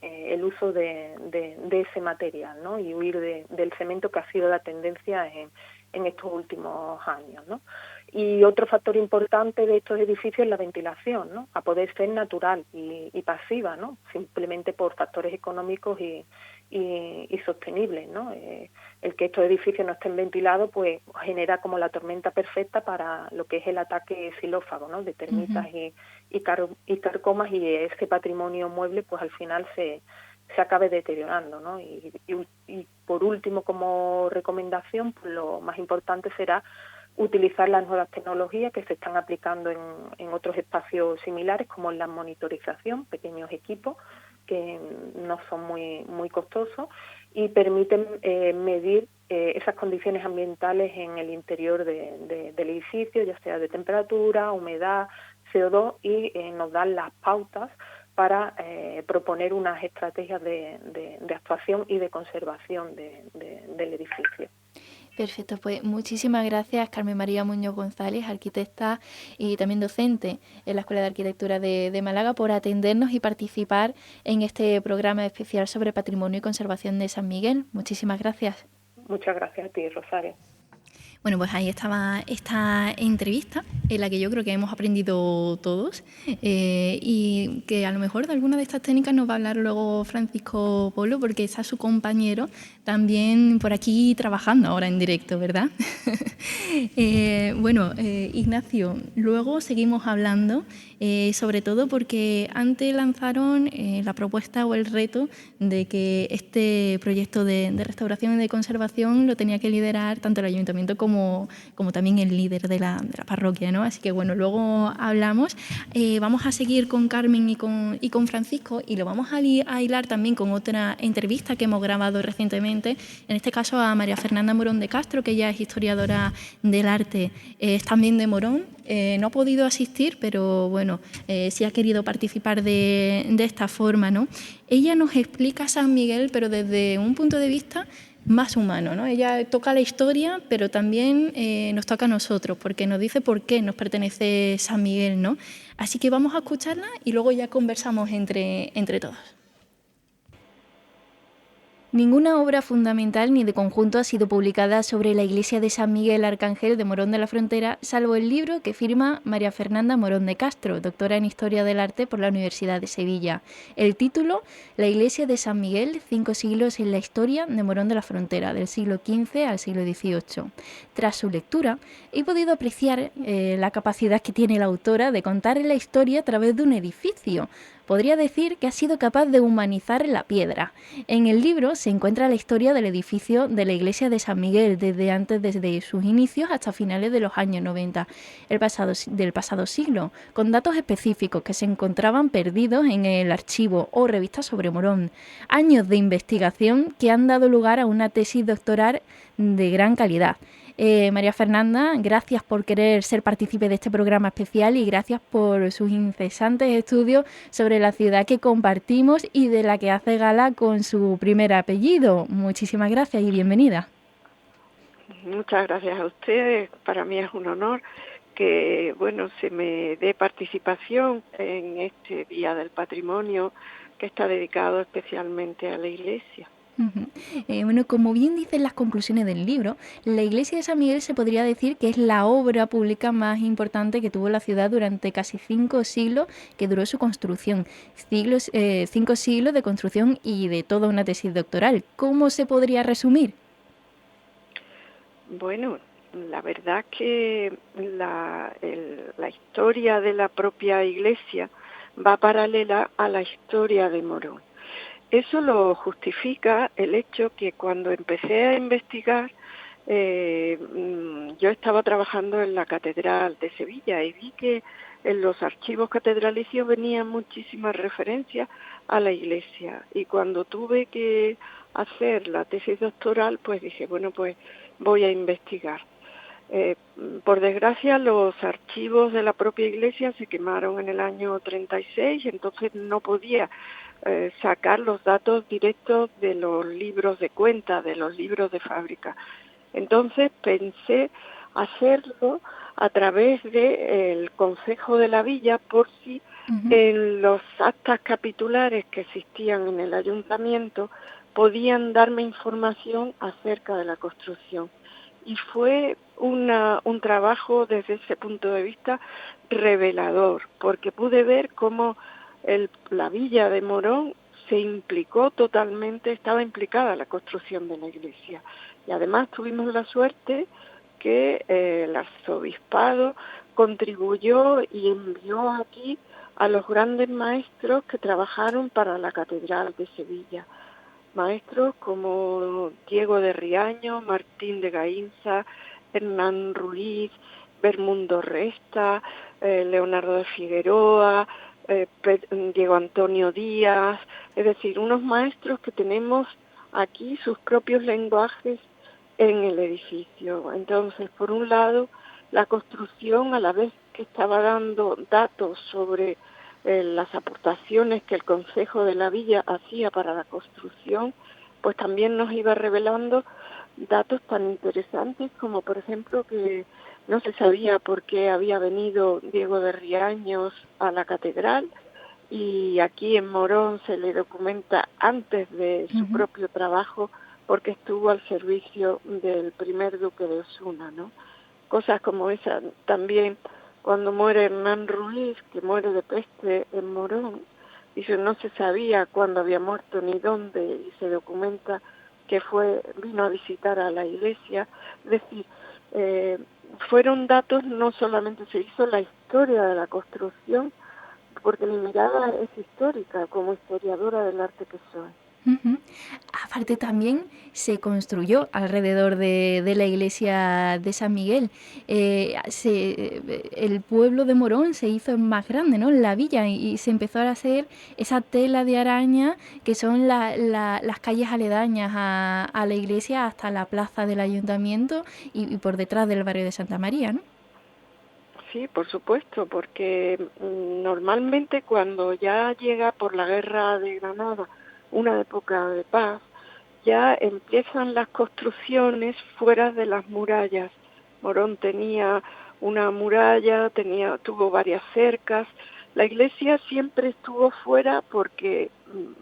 el uso de ese material, ¿no?, y huir del cemento, que ha sido la tendencia en estos últimos años, ¿no? Y otro factor importante de estos edificios es la ventilación, ¿no?, a poder ser natural y pasiva, ¿no?, simplemente por factores económicos y sostenibles, ¿no? El que estos edificios no estén ventilados pues genera como la tormenta perfecta para lo que es el ataque xilófago, ¿no?, de termitas y carcomas, y ese patrimonio mueble pues al final se acabe deteriorando, ¿no? Y por último, como recomendación, pues lo más importante será utilizar las nuevas tecnologías que se están aplicando en otros espacios similares, como la monitorización, pequeños equipos que no son muy costosos y permiten medir esas condiciones ambientales en el interior del edificio, ya sea de temperatura, humedad, CO2, y nos dan las pautas para proponer unas estrategias de actuación y de conservación del edificio. Perfecto, pues muchísimas gracias, Carmen María Muñoz González, arquitecta y también docente en la Escuela de Arquitectura de Málaga, por atendernos y participar en este programa especial sobre patrimonio y conservación de San Miguel. Muchísimas gracias. Muchas gracias a ti, Rosario. Bueno, pues ahí estaba esta entrevista en la que yo creo que hemos aprendido todos y que a lo mejor de alguna de estas técnicas nos va a hablar luego Francisco Polo, porque está su compañero también por aquí trabajando ahora en directo, ¿verdad? Ignacio, luego seguimos hablando, sobre todo porque antes lanzaron la propuesta o el reto de que este proyecto de restauración y de conservación lo tenía que liderar tanto el Ayuntamiento como también el líder de la parroquia, ¿no? Así que bueno, luego hablamos. Vamos a seguir con Carmen y con Francisco, y lo vamos a hilar también con otra entrevista que hemos grabado recientemente, en este caso a María Fernanda Morón de Castro, que ella es historiadora del arte, es también de Morón. No ha podido asistir, pero bueno, sí ha querido participar de esta forma, ¿no? Ella nos explica San Miguel, pero desde un punto de vista más humano, ¿no? Ella toca la historia, pero también nos toca a nosotros, porque nos dice por qué nos pertenece San Miguel, ¿no? Así que vamos a escucharla y luego ya conversamos entre todos. Ninguna obra fundamental ni de conjunto ha sido publicada sobre la iglesia de San Miguel Arcángel de Morón de la Frontera, salvo el libro que firma María Fernanda Morón de Castro, doctora en Historia del Arte por la Universidad de Sevilla. El título, La iglesia de San Miguel, 5 siglos en la historia de Morón de la Frontera, del siglo XV al siglo XVIII. Tras su lectura, he podido apreciar la capacidad que tiene la autora de contar la historia a través de un edificio. Podría decir que ha sido capaz de humanizar la piedra. En el libro se encuentra la historia del edificio de la iglesia de San Miguel, desde sus inicios hasta finales de los años 90 del pasado siglo, con datos específicos que se encontraban perdidos en el archivo o revista sobre Morón. Años de investigación que han dado lugar a una tesis doctoral de gran calidad. María Fernanda, gracias por querer ser partícipe de este programa especial y gracias por sus incesantes estudios sobre la ciudad que compartimos y de la que hace gala con su primer apellido. Muchísimas gracias y bienvenida. Muchas gracias a ustedes. Para mí es un honor que se me dé participación en este Día del Patrimonio que está dedicado especialmente a la Iglesia. Como bien dicen las conclusiones del libro, la iglesia de San Miguel se podría decir que es la obra pública más importante que tuvo la ciudad durante casi 5 siglos que duró su construcción. 5 siglos de construcción y de toda una tesis doctoral. ¿Cómo se podría resumir? Bueno, la verdad que la historia de la propia iglesia va paralela a la historia de Morón. Eso lo justifica el hecho que cuando empecé a investigar yo estaba trabajando en la Catedral de Sevilla y vi que en los archivos catedralicios venían muchísimas referencias a la iglesia, y cuando tuve que hacer la tesis doctoral, pues dije, bueno, pues voy a investigar. Por desgracia, los archivos de la propia iglesia se quemaron en el año 36, entonces no podía sacar los datos directos de los libros de cuenta, de los libros de fábrica. Entonces pensé hacerlo a través del Concejo de la Villa, por si en los actas capitulares que existían en el ayuntamiento podían darme información acerca de la construcción. Y fue un trabajo desde ese punto de vista revelador, porque pude ver cómo la villa de Morón se implicó totalmente, estaba implicada en la construcción de la iglesia. Y además tuvimos la suerte que el arzobispado contribuyó y envió aquí a los grandes maestros que trabajaron para la Catedral de Sevilla. Maestros como Diego de Riaño, Martín de Gaínza, Hernán Ruiz, Bermundo Resta, Leonardo de Figueroa, Diego Antonio Díaz, es decir, unos maestros que tenemos aquí sus propios lenguajes en el edificio. Entonces, por un lado, la construcción, a la vez que estaba dando datos sobre las aportaciones que el Concejo de la Villa hacía para la construcción, pues también nos iba revelando datos tan interesantes como, por ejemplo, que no se sabía por qué había venido Diego de Riaños a la catedral, y aquí en Morón se le documenta antes de su propio trabajo porque estuvo al servicio del primer duque de Osuna, ¿no? Cosas como esa. También cuando muere Hernán Ruiz, que muere de peste en Morón, dice, no se sabía cuándo había muerto ni dónde, y se documenta que vino a visitar a la iglesia. Es decir, fueron datos, no solamente se hizo la historia de la construcción, porque mi mirada es histórica, como historiadora del arte que soy. Aparte también se construyó alrededor de la iglesia de San Miguel. El pueblo de Morón se hizo más grande, ¿no? La villa, y se empezó a hacer esa tela de araña que son las calles aledañas a la iglesia hasta la plaza del ayuntamiento y por detrás del barrio de Santa María, ¿no? Sí, por supuesto, porque normalmente cuando ya llega por la guerra de Granada una época de paz, ya empiezan las construcciones fuera de las murallas. Morón tenía una muralla, tuvo varias cercas. La iglesia siempre estuvo fuera porque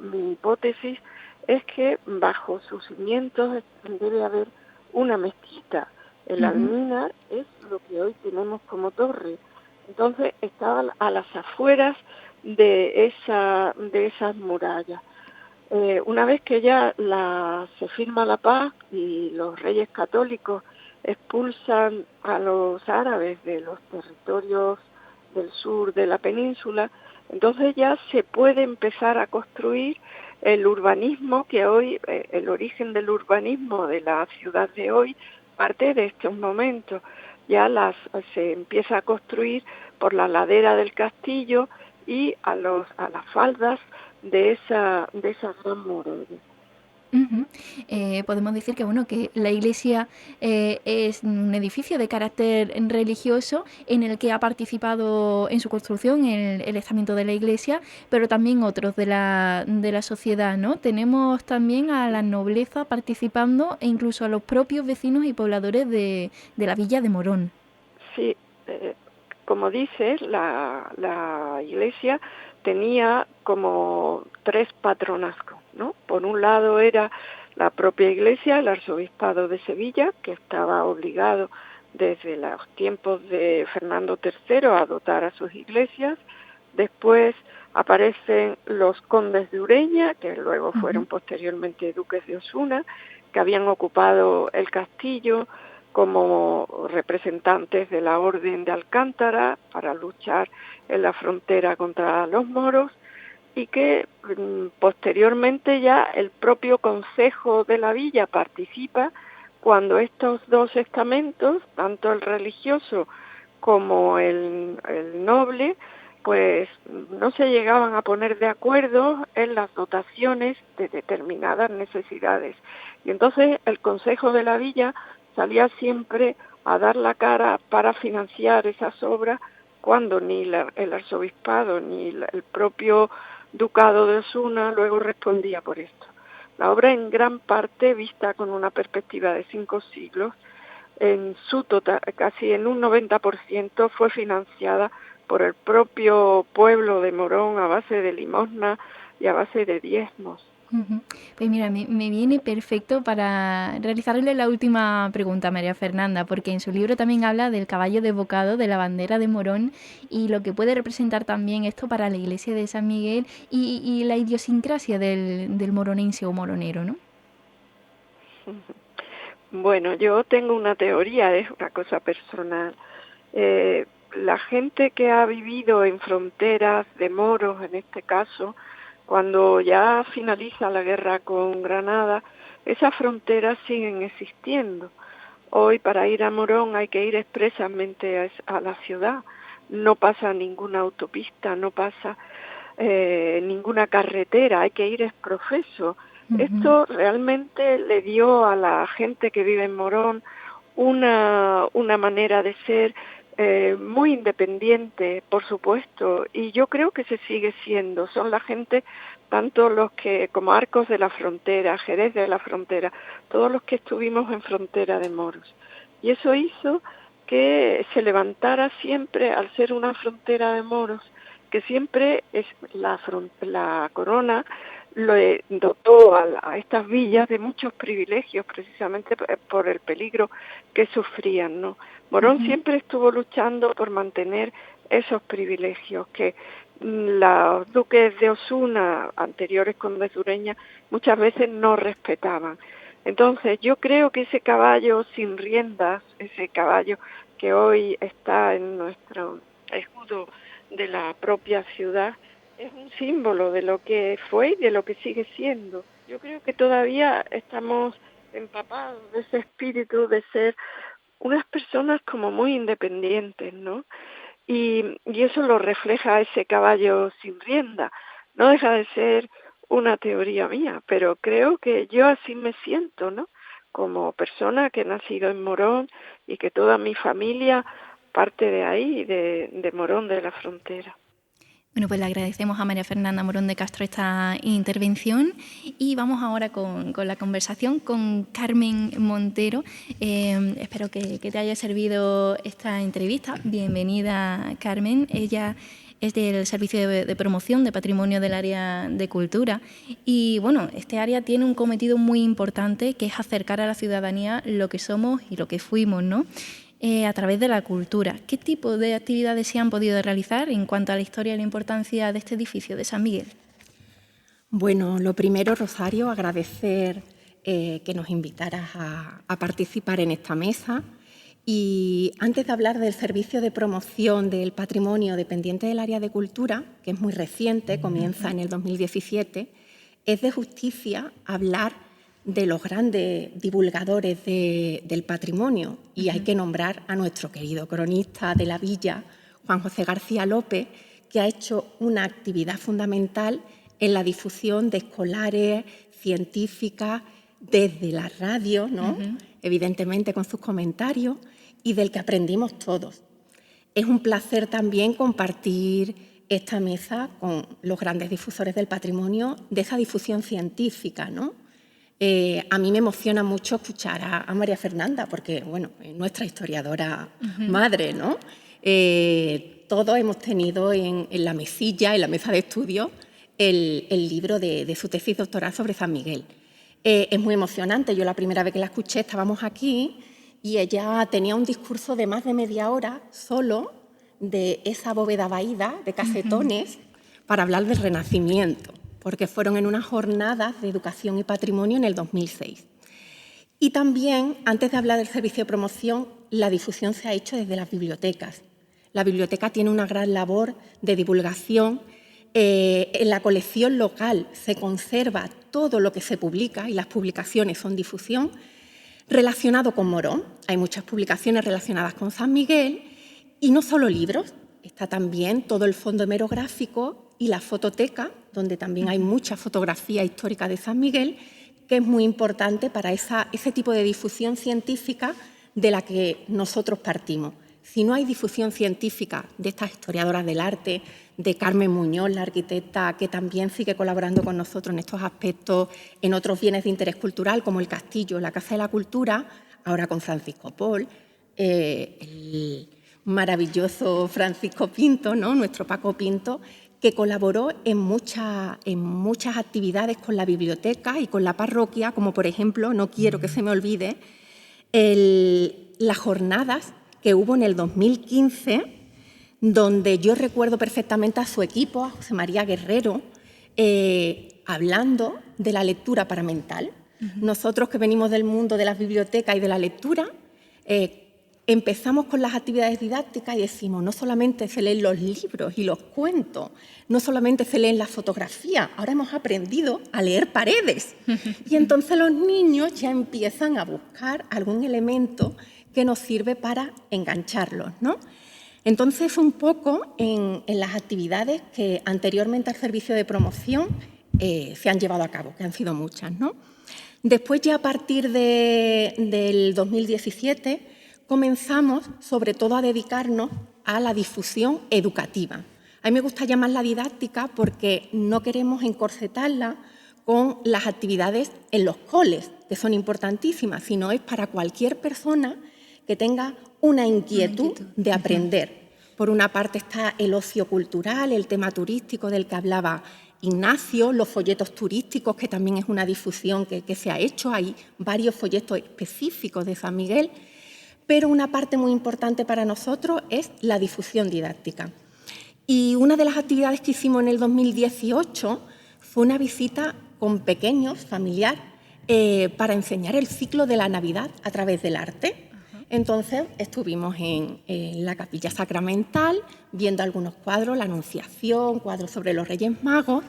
mi hipótesis es que bajo sus cimientos debe haber una mezquita. El almínar es lo que hoy tenemos como torre. Entonces estaba a las afueras de esas murallas. Una vez que ya se firma la paz y los reyes católicos expulsan a los árabes de los territorios del sur de la península, entonces ya se puede empezar a construir el urbanismo que hoy, el origen del urbanismo de la ciudad de hoy, parte de estos momentos. Ya se empieza a construir por la ladera del castillo y a las faldas de esa gran muralla. Podemos decir que la iglesia es un edificio de carácter religioso en el que ha participado en su construcción el estamento de la iglesia, pero también otros de la sociedad, ¿no? Tenemos también a la nobleza participando e incluso a los propios vecinos y pobladores de la villa de Morón. Sí, como dices, la iglesia tenía como 3 patronazgos, ¿no? Por un lado era la propia iglesia, el arzobispado de Sevilla, que estaba obligado desde los tiempos de Fernando III a dotar a sus iglesias. Después aparecen los condes de Ureña, que luego fueron posteriormente duques de Osuna, que habían ocupado el castillo como representantes de la Orden de Alcántara para luchar en la frontera contra los moros, y que posteriormente ya el propio Concejo de la Villa participa cuando estos dos estamentos, tanto el religioso como el noble, pues no se llegaban a poner de acuerdo en las dotaciones de determinadas necesidades. Y entonces el Consejo de la Villa salía siempre a dar la cara para financiar esas obras, cuando ni el arzobispado ni el propio ducado de Osuna luego respondía por esto. La obra, en gran parte, vista con una perspectiva de 5 siglos, en su total, casi en un 90%, fue financiada por el propio pueblo de Morón a base de limosna y a base de diezmos. Pues mira, me viene perfecto para realizarle la última pregunta a María Fernanda, porque en su libro también habla del caballo desbocado, de la bandera de Morón, y lo que puede representar también esto para la iglesia de San Miguel y la idiosincrasia del moronense o moronero, ¿no? Bueno, yo tengo una teoría, es una cosa personal. La gente que ha vivido en fronteras de moros, en este caso, cuando ya finaliza la guerra con Granada, esas fronteras siguen existiendo. Hoy, para ir a Morón hay que ir expresamente a la ciudad. No pasa ninguna autopista, no pasa ninguna carretera, hay que ir exprofeso. Esto realmente le dio a la gente que vive en Morón una manera de ser muy independiente, por supuesto, y yo creo que se sigue siendo. Son la gente, tanto los que, como Arcos de la Frontera, Jerez de la Frontera, todos los que estuvimos en frontera de moros. Y eso hizo que se levantara siempre, al ser una frontera de moros, que siempre es la corona lo dotó a estas villas de muchos privilegios, precisamente por el peligro que sufrían, ¿no? Morón siempre estuvo luchando por mantener esos privilegios que los duques de Osuna, anteriores condes de Ureña, muchas veces no respetaban. Entonces yo creo que ese caballo sin riendas, ese caballo que hoy está en nuestro escudo de la propia ciudad, es un símbolo de lo que fue y de lo que sigue siendo. Yo creo que todavía estamos empapados de ese espíritu de ser unas personas como muy independientes, ¿no? Y eso lo refleja ese caballo sin rienda. No deja de ser una teoría mía, pero creo que yo así me siento, ¿no? Como persona que he nacido en Morón y que toda mi familia parte de ahí, de Morón de la Frontera. Bueno, pues le agradecemos a María Fernanda Morón de Castro esta intervención y vamos ahora con la conversación con Carmen Montero. Espero que te haya servido esta entrevista. Bienvenida, Carmen. Ella es del Servicio de Promoción de Patrimonio del Área de Cultura y, bueno, este área tiene un cometido muy importante, que es acercar a la ciudadanía lo que somos y lo que fuimos, ¿no? A través de la cultura. ¿Qué tipo de actividades se han podido realizar en cuanto a la historia y la importancia de este edificio de San Miguel? Bueno, lo primero, Rosario, agradecer que nos invitaras a participar en esta mesa. Y antes de hablar del Servicio de Promoción del Patrimonio dependiente del Área de Cultura, que es muy reciente, comienza en el 2017, es de justicia hablar de los grandes divulgadores del patrimonio, y hay que nombrar a nuestro querido cronista de la villa, Juan José García López, que ha hecho una actividad fundamental en la difusión de escolares, científicas, desde la radio, ¿no? Evidentemente con sus comentarios, y del que aprendimos todos. Es un placer también compartir esta mesa con los grandes difusores del patrimonio, de esa difusión científica, ¿no? A mí me emociona mucho escuchar a María Fernanda, porque, bueno, es nuestra historiadora madre, ¿no? Todos hemos tenido en la mesilla, en la mesa de estudio, el libro de su tesis doctoral sobre San Miguel. Es muy emocionante. Yo la primera vez que la escuché estábamos aquí y ella tenía un discurso de más de media hora solo de esa bóveda vaída de casetones para hablar del Renacimiento, porque fueron en unas jornadas de educación y patrimonio en el 2006. Y también, antes de hablar del servicio de promoción, la difusión se ha hecho desde las bibliotecas. La biblioteca tiene una gran labor de divulgación. En la colección local se conserva todo lo que se publica y las publicaciones son difusión. relacionado con Morón. Hay muchas publicaciones relacionadas con San Miguel y no solo libros, está también todo el fondo hemerográfico y la fototeca, donde también hay mucha fotografía histórica de San Miguel, que es muy importante para ese tipo de difusión científica de la que nosotros partimos. Si no hay difusión científica de estas historiadoras del arte, de Carmen Muñoz, la arquitecta, que también sigue colaborando con nosotros en estos aspectos, en otros bienes de interés cultural, como el Castillo, la Casa de la Cultura, ahora con Francisco Pol, el maravilloso Francisco Pinto, ¿no? Nuestro Paco Pinto, que colaboró en muchas actividades con la biblioteca y con la parroquia, como por ejemplo, no quiero que se me olvide, las jornadas que hubo en el 2015, donde yo recuerdo perfectamente a su equipo, a José María Guerrero, hablando de la lectura paramental. Nosotros que venimos del mundo de las bibliotecas y de la lectura, empezamos con las actividades didácticas y decimos, no solamente se leen los libros y los cuentos, no solamente se leen las fotografías, ahora hemos aprendido a leer paredes. Y entonces los niños ya empiezan a buscar algún elemento que nos sirve para engancharlos, ¿no? Entonces, un poco en las actividades que anteriormente al servicio de promoción se han llevado a cabo, que han sido muchas, ¿no? Después, ya a partir del 2017, comenzamos sobre todo a dedicarnos a la difusión educativa. A mí me gusta llamarla didáctica porque no queremos encorsetarla con las actividades en los coles, que son importantísimas, sino es para cualquier persona que tenga una inquietud de aprender. Por una parte está el ocio cultural, el tema turístico del que hablaba Ignacio, los folletos turísticos, que también es una difusión que se ha hecho, hay varios folletos específicos de San Miguel, pero una parte muy importante para nosotros es la difusión didáctica. Y una de las actividades que hicimos en el 2018 fue una visita con pequeños, familiar, para enseñar el ciclo de la Navidad a través del arte. Entonces estuvimos en la Capilla Sacramental viendo algunos cuadros, la Anunciación, cuadros sobre los Reyes Magos,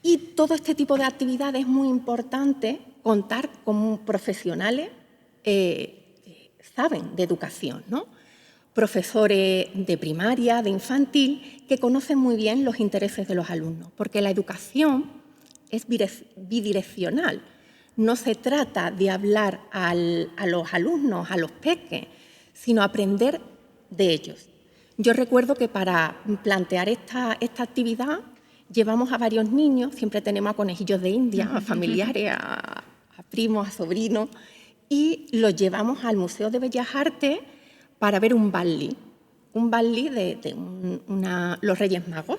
y todo este tipo de actividades es muy importante contar con profesionales que saben de educación, ¿no? Profesores de primaria, de infantil, que conocen muy bien los intereses de los alumnos, porque la educación es bidireccional. No se trata de hablar a los alumnos, a los peques, sino aprender de ellos. Yo recuerdo que para plantear esta actividad llevamos a varios niños, siempre tenemos a conejillos de India, a familiares, a primos, a sobrinos, y los llevamos al Museo de Bellas Artes para ver un Balli de los Reyes Magos.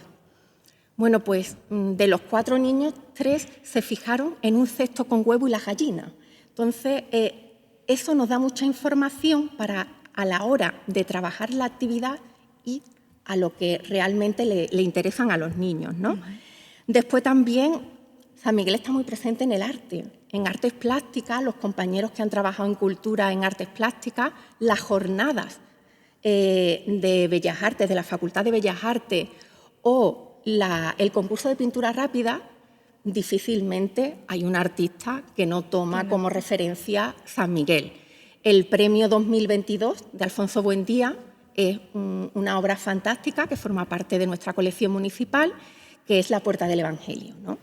Bueno, pues de los 4 niños, 3 se fijaron en un cesto con huevo y la gallina. Entonces, eso nos da mucha información para, a la hora de trabajar la actividad, y a lo que realmente le interesan a los niños, ¿no? Después también, San Miguel está muy presente en el arte, en artes plásticas, los compañeros que han trabajado en cultura en artes plásticas, las jornadas de Bellas Artes, de la Facultad de Bellas Artes, o el concurso de pintura rápida, difícilmente hay un artista que no toma como referencia San Miguel. El premio 2022 de Alfonso Buendía es una obra fantástica que forma parte de nuestra colección municipal, que es La Puerta del Evangelio, ¿no?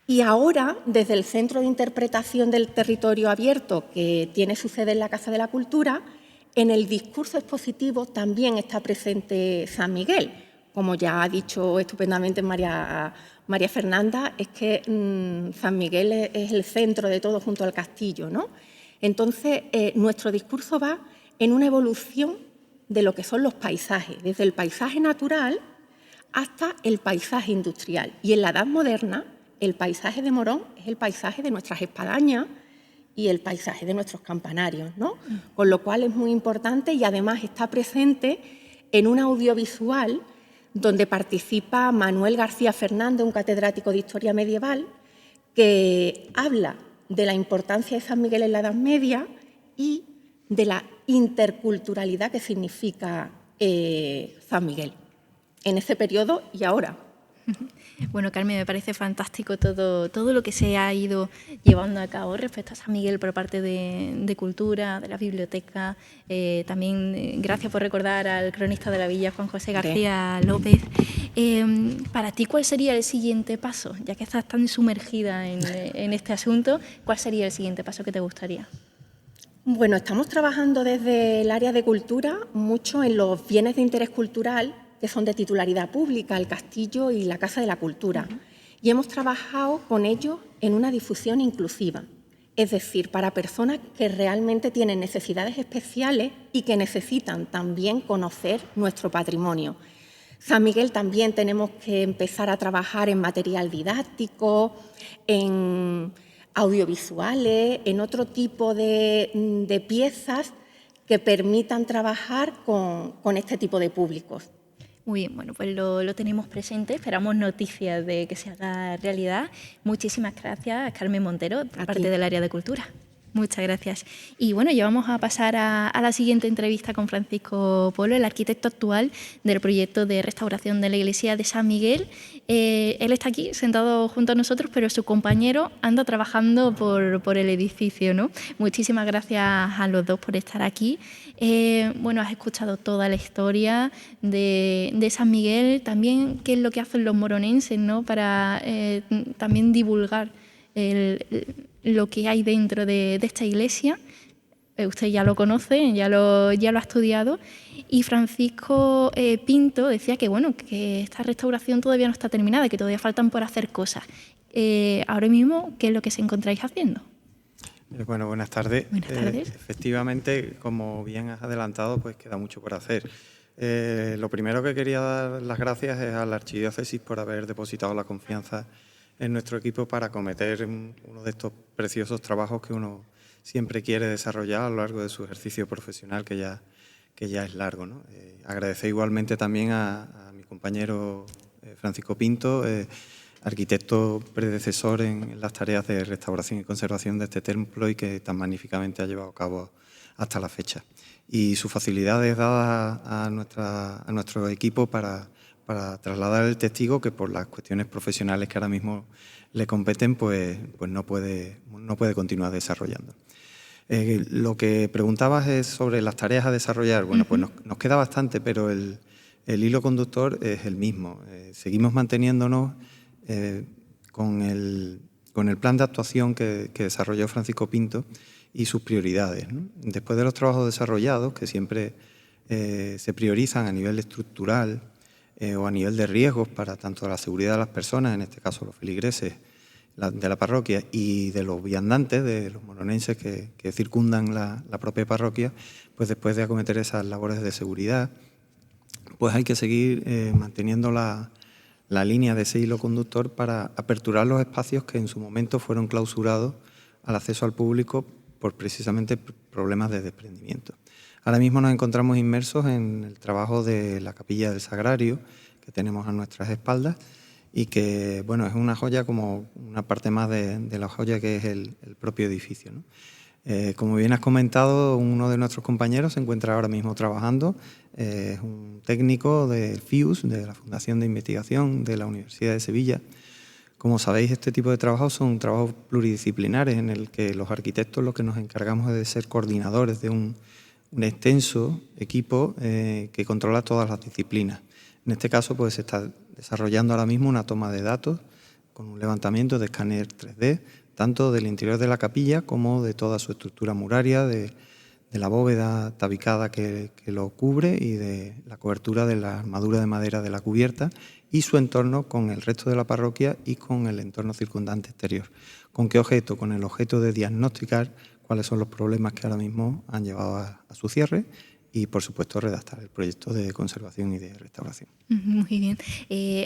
Y ahora, desde el Centro de Interpretación del Territorio Abierto, que tiene su sede en la Casa de la Cultura, en el discurso expositivo también está presente San Miguel. Como ya ha dicho estupendamente María Fernanda, es que San Miguel es el centro de todo junto al castillo, ¿no? Entonces, nuestro discurso va en una evolución de lo que son los paisajes, desde el paisaje natural hasta el paisaje industrial. Y en la Edad Moderna, el paisaje de Morón es el paisaje de nuestras espadañas y el paisaje de nuestros campanarios, ¿no? Con lo cual es muy importante, y además está presente en un audiovisual donde participa Manuel García Fernández, un catedrático de Historia Medieval, que habla de la importancia de San Miguel en la Edad Media y de la interculturalidad que significa San Miguel en ese periodo y ahora. Bueno, Carmen, me parece fantástico todo lo que se ha ido llevando a cabo respecto a San Miguel por parte de Cultura, de la biblioteca. También gracias por recordar al cronista de la villa, Juan José García López. Para ti, ¿cuál sería el siguiente paso? Ya que estás tan sumergida en este asunto, ¿cuál sería el siguiente paso que te gustaría? Bueno, estamos trabajando desde el área de cultura mucho en los bienes de interés cultural que son de titularidad pública, el Castillo y la Casa de la Cultura. Y hemos trabajado con ellos en una difusión inclusiva, es decir, para personas que realmente tienen necesidades especiales y que necesitan también conocer nuestro patrimonio. San Miguel también tenemos que empezar a trabajar en material didáctico, en audiovisuales, en otro tipo de piezas que permitan trabajar con este tipo de públicos. Muy bien, bueno, pues lo tenemos presente, esperamos noticias de que se haga realidad. Muchísimas gracias, Carmen Montero, por parte del área de Cultura. Muchas gracias. Y bueno, ya vamos a pasar a la siguiente entrevista con Francisco Polo, el arquitecto actual del proyecto de restauración de la iglesia de San Miguel. Él está aquí sentado junto a nosotros, pero su compañero anda trabajando por el edificio, ¿no? Muchísimas gracias a los dos por estar aquí. Bueno, has escuchado toda la historia de San Miguel, también qué es lo que hacen los moronenses, ¿no? Para también divulgar lo que hay dentro de esta iglesia. Usted ya lo conoce, ya lo ha estudiado. Y Francisco Pinto decía que, bueno, que esta restauración todavía no está terminada, que todavía faltan por hacer cosas. Ahora mismo, ¿qué es lo que se encontráis haciendo? Bueno, buenas tardes. Buenas tardes. Efectivamente, como bien has adelantado, pues queda mucho por hacer. Lo primero que quería dar las gracias es a la Archidiócesis por haber depositado la confianza en nuestro equipo para acometer uno de estos preciosos trabajos que uno siempre quiere desarrollar a lo largo de su ejercicio profesional, que ya es largo, ¿no? Agradecer igualmente también a mi compañero Francisco Pinto, arquitecto predecesor en las tareas de restauración y conservación de este templo y que tan magníficamente ha llevado a cabo hasta la fecha. Y sus facilidades dadas a nuestro equipo para trasladar el testigo, que por las cuestiones profesionales que ahora mismo le competen, pues no puede continuar desarrollando. Lo que preguntabas es sobre las tareas a desarrollar. Bueno, pues nos queda bastante, pero el hilo conductor es el mismo. Seguimos manteniéndonos con el plan de actuación que desarrolló Francisco Pinto y sus prioridades, ¿no? Después de los trabajos desarrollados, que siempre se priorizan a nivel estructural, o a nivel de riesgos para tanto la seguridad de las personas, en este caso los feligreses de la parroquia, y de los viandantes, de los moronenses que circundan la propia parroquia, pues después de acometer esas labores de seguridad, pues hay que seguir manteniendo la línea de ese hilo conductor para aperturar los espacios que en su momento fueron clausurados al acceso al público por precisamente problemas de desprendimiento. Ahora mismo nos encontramos inmersos en el trabajo de la capilla del Sagrario que tenemos a nuestras espaldas y que, bueno, es una joya, como una parte más de la joya que es el propio edificio, ¿no? Como bien has comentado, uno de nuestros compañeros se encuentra ahora mismo trabajando, es un técnico del FIUS, de la Fundación de Investigación de la Universidad de Sevilla. Como sabéis, este tipo de trabajos son trabajos pluridisciplinares en el que los arquitectos lo que nos encargamos es de ser coordinadores de un extenso equipo que controla todas las disciplinas. En este caso, pues se está desarrollando ahora mismo una toma de datos con un levantamiento de escáner 3D, tanto del interior de la capilla como de toda su estructura muraria, de la bóveda tabicada que lo cubre y de la cobertura de la armadura de madera de la cubierta y su entorno con el resto de la parroquia y con el entorno circundante exterior. ¿Con qué objeto? Con el objeto de diagnosticar cuáles son los problemas que ahora mismo han llevado a su cierre y, por supuesto, redactar el proyecto de conservación y de restauración. Muy bien.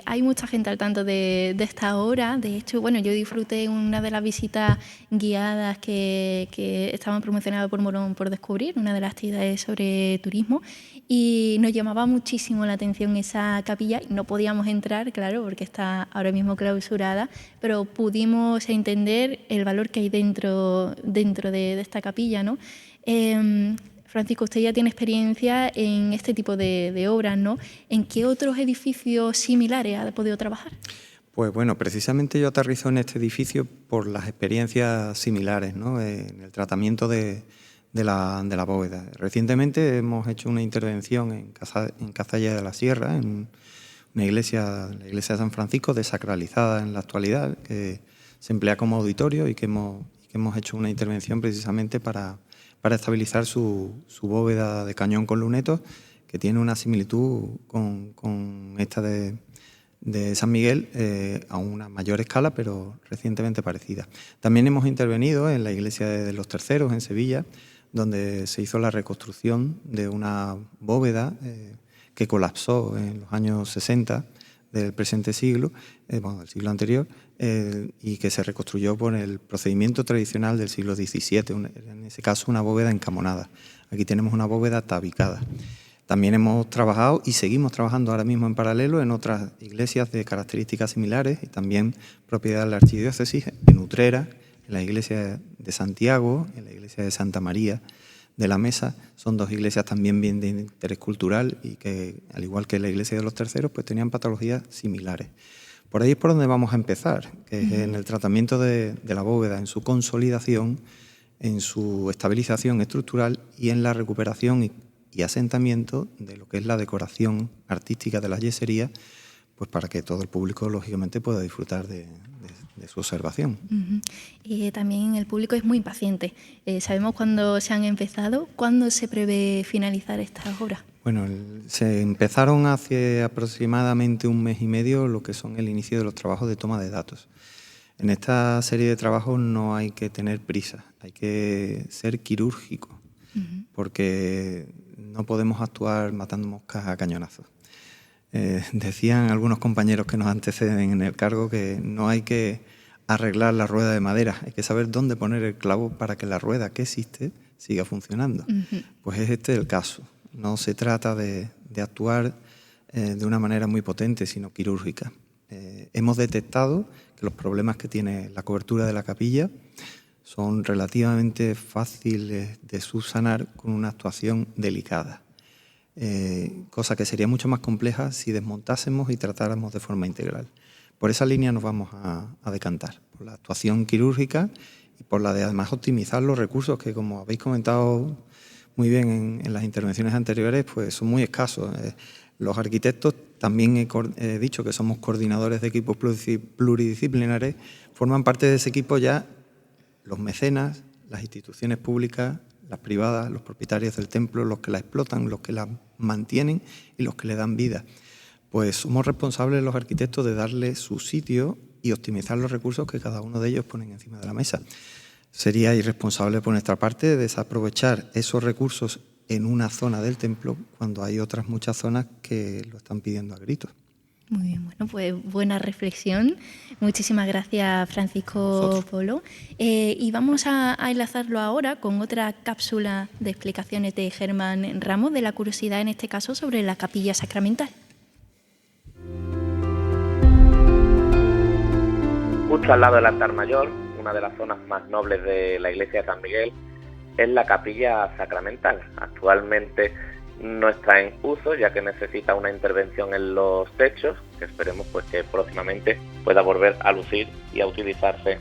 Hay mucha gente al tanto de esta obra. De hecho, bueno, yo disfruté una de las visitas guiadas que estaban promocionadas por Morón por Descubrir, una de las actividades sobre turismo, y nos llamaba muchísimo la atención esa capilla. No podíamos entrar, claro, porque está ahora mismo clausurada, pero pudimos entender el valor que hay dentro de esta capilla, ¿no? Francisco, usted ya tiene experiencia en este tipo de obras, ¿no? ¿En qué otros edificios similares ha podido trabajar? Pues bueno, precisamente yo aterrizo en este edificio por las experiencias similares, ¿no? En el tratamiento de la bóveda. Recientemente hemos hecho una intervención en Cazalla de la Sierra, en una iglesia, la iglesia de San Francisco, desacralizada en la actualidad, que se emplea como auditorio y que hemos hecho una intervención precisamente para estabilizar su bóveda de cañón con lunetos, que tiene una similitud con esta de San Miguel, a una mayor escala, pero recientemente parecida. También hemos intervenido en la iglesia de los Terceros, en Sevilla, donde se hizo la reconstrucción de una bóveda que colapsó en los años 60 del presente siglo, del siglo anterior, y que se reconstruyó por el procedimiento tradicional del siglo XVII, en ese caso una bóveda encamonada. Aquí tenemos una bóveda tabicada. También hemos trabajado y seguimos trabajando ahora mismo en paralelo en otras iglesias de características similares y también propiedad de la archidiócesis, en Utrera, en la iglesia de Santiago, en la iglesia de Santa María de la Mesa. Son dos iglesias también bien de interés cultural y que, al igual que la iglesia de los Terceros, pues tenían patologías similares. Por ahí es por donde vamos a empezar, que es en el tratamiento de la bóveda, en su consolidación, en su estabilización estructural y en la recuperación y asentamiento de lo que es la decoración artística de la yesería, pues para que todo el público, lógicamente, pueda disfrutar de su observación. También el público es muy impaciente. ¿Sabemos cuándo se han empezado? ¿Cuándo se prevé finalizar estas obras? Bueno, se empezaron hace aproximadamente un mes y medio lo que son el inicio de los trabajos de toma de datos. En esta serie de trabajos no hay que tener prisa, hay que ser quirúrgico, porque no podemos actuar matando moscas a cañonazos. Decían algunos compañeros que nos anteceden en el cargo que no hay que arreglar la rueda de madera, hay que saber dónde poner el clavo para que la rueda que existe siga funcionando. Pues es este el caso. No se trata de actuar de una manera muy potente, sino quirúrgica. Hemos detectado que los problemas que tiene la cobertura de la capilla son relativamente fáciles de subsanar con una actuación delicada. Cosa que sería mucho más compleja si desmontásemos y tratáramos de forma integral. Por esa línea nos vamos a decantar, por la actuación quirúrgica y por la de además optimizar los recursos que, como habéis comentado muy bien en las intervenciones anteriores, pues son muy escasos. Los arquitectos, también he dicho que somos coordinadores de equipos pluridisciplinares, forman parte de ese equipo ya los mecenas, las instituciones públicas, las privadas, los propietarios del templo, los que la explotan, los que la mantienen y los que le dan vida. Pues somos responsables los arquitectos de darle su sitio y optimizar los recursos que cada uno de ellos ponen encima de la mesa. Sería irresponsable por nuestra parte desaprovechar esos recursos en una zona del templo cuando hay otras muchas zonas que lo están pidiendo a gritos. Muy bien, bueno, pues buena reflexión. Muchísimas gracias, Francisco Polo. Y vamos a enlazarlo ahora con otra cápsula de explicaciones de Germán Ramos, de la curiosidad en este caso sobre la capilla sacramental. Justo al lado del altar mayor, una de las zonas más nobles de la iglesia de San Miguel, es la capilla sacramental. Actualmente no está en uso, ya que necesita una intervención en los techos, que esperemos pues que próximamente pueda volver a lucir y a utilizarse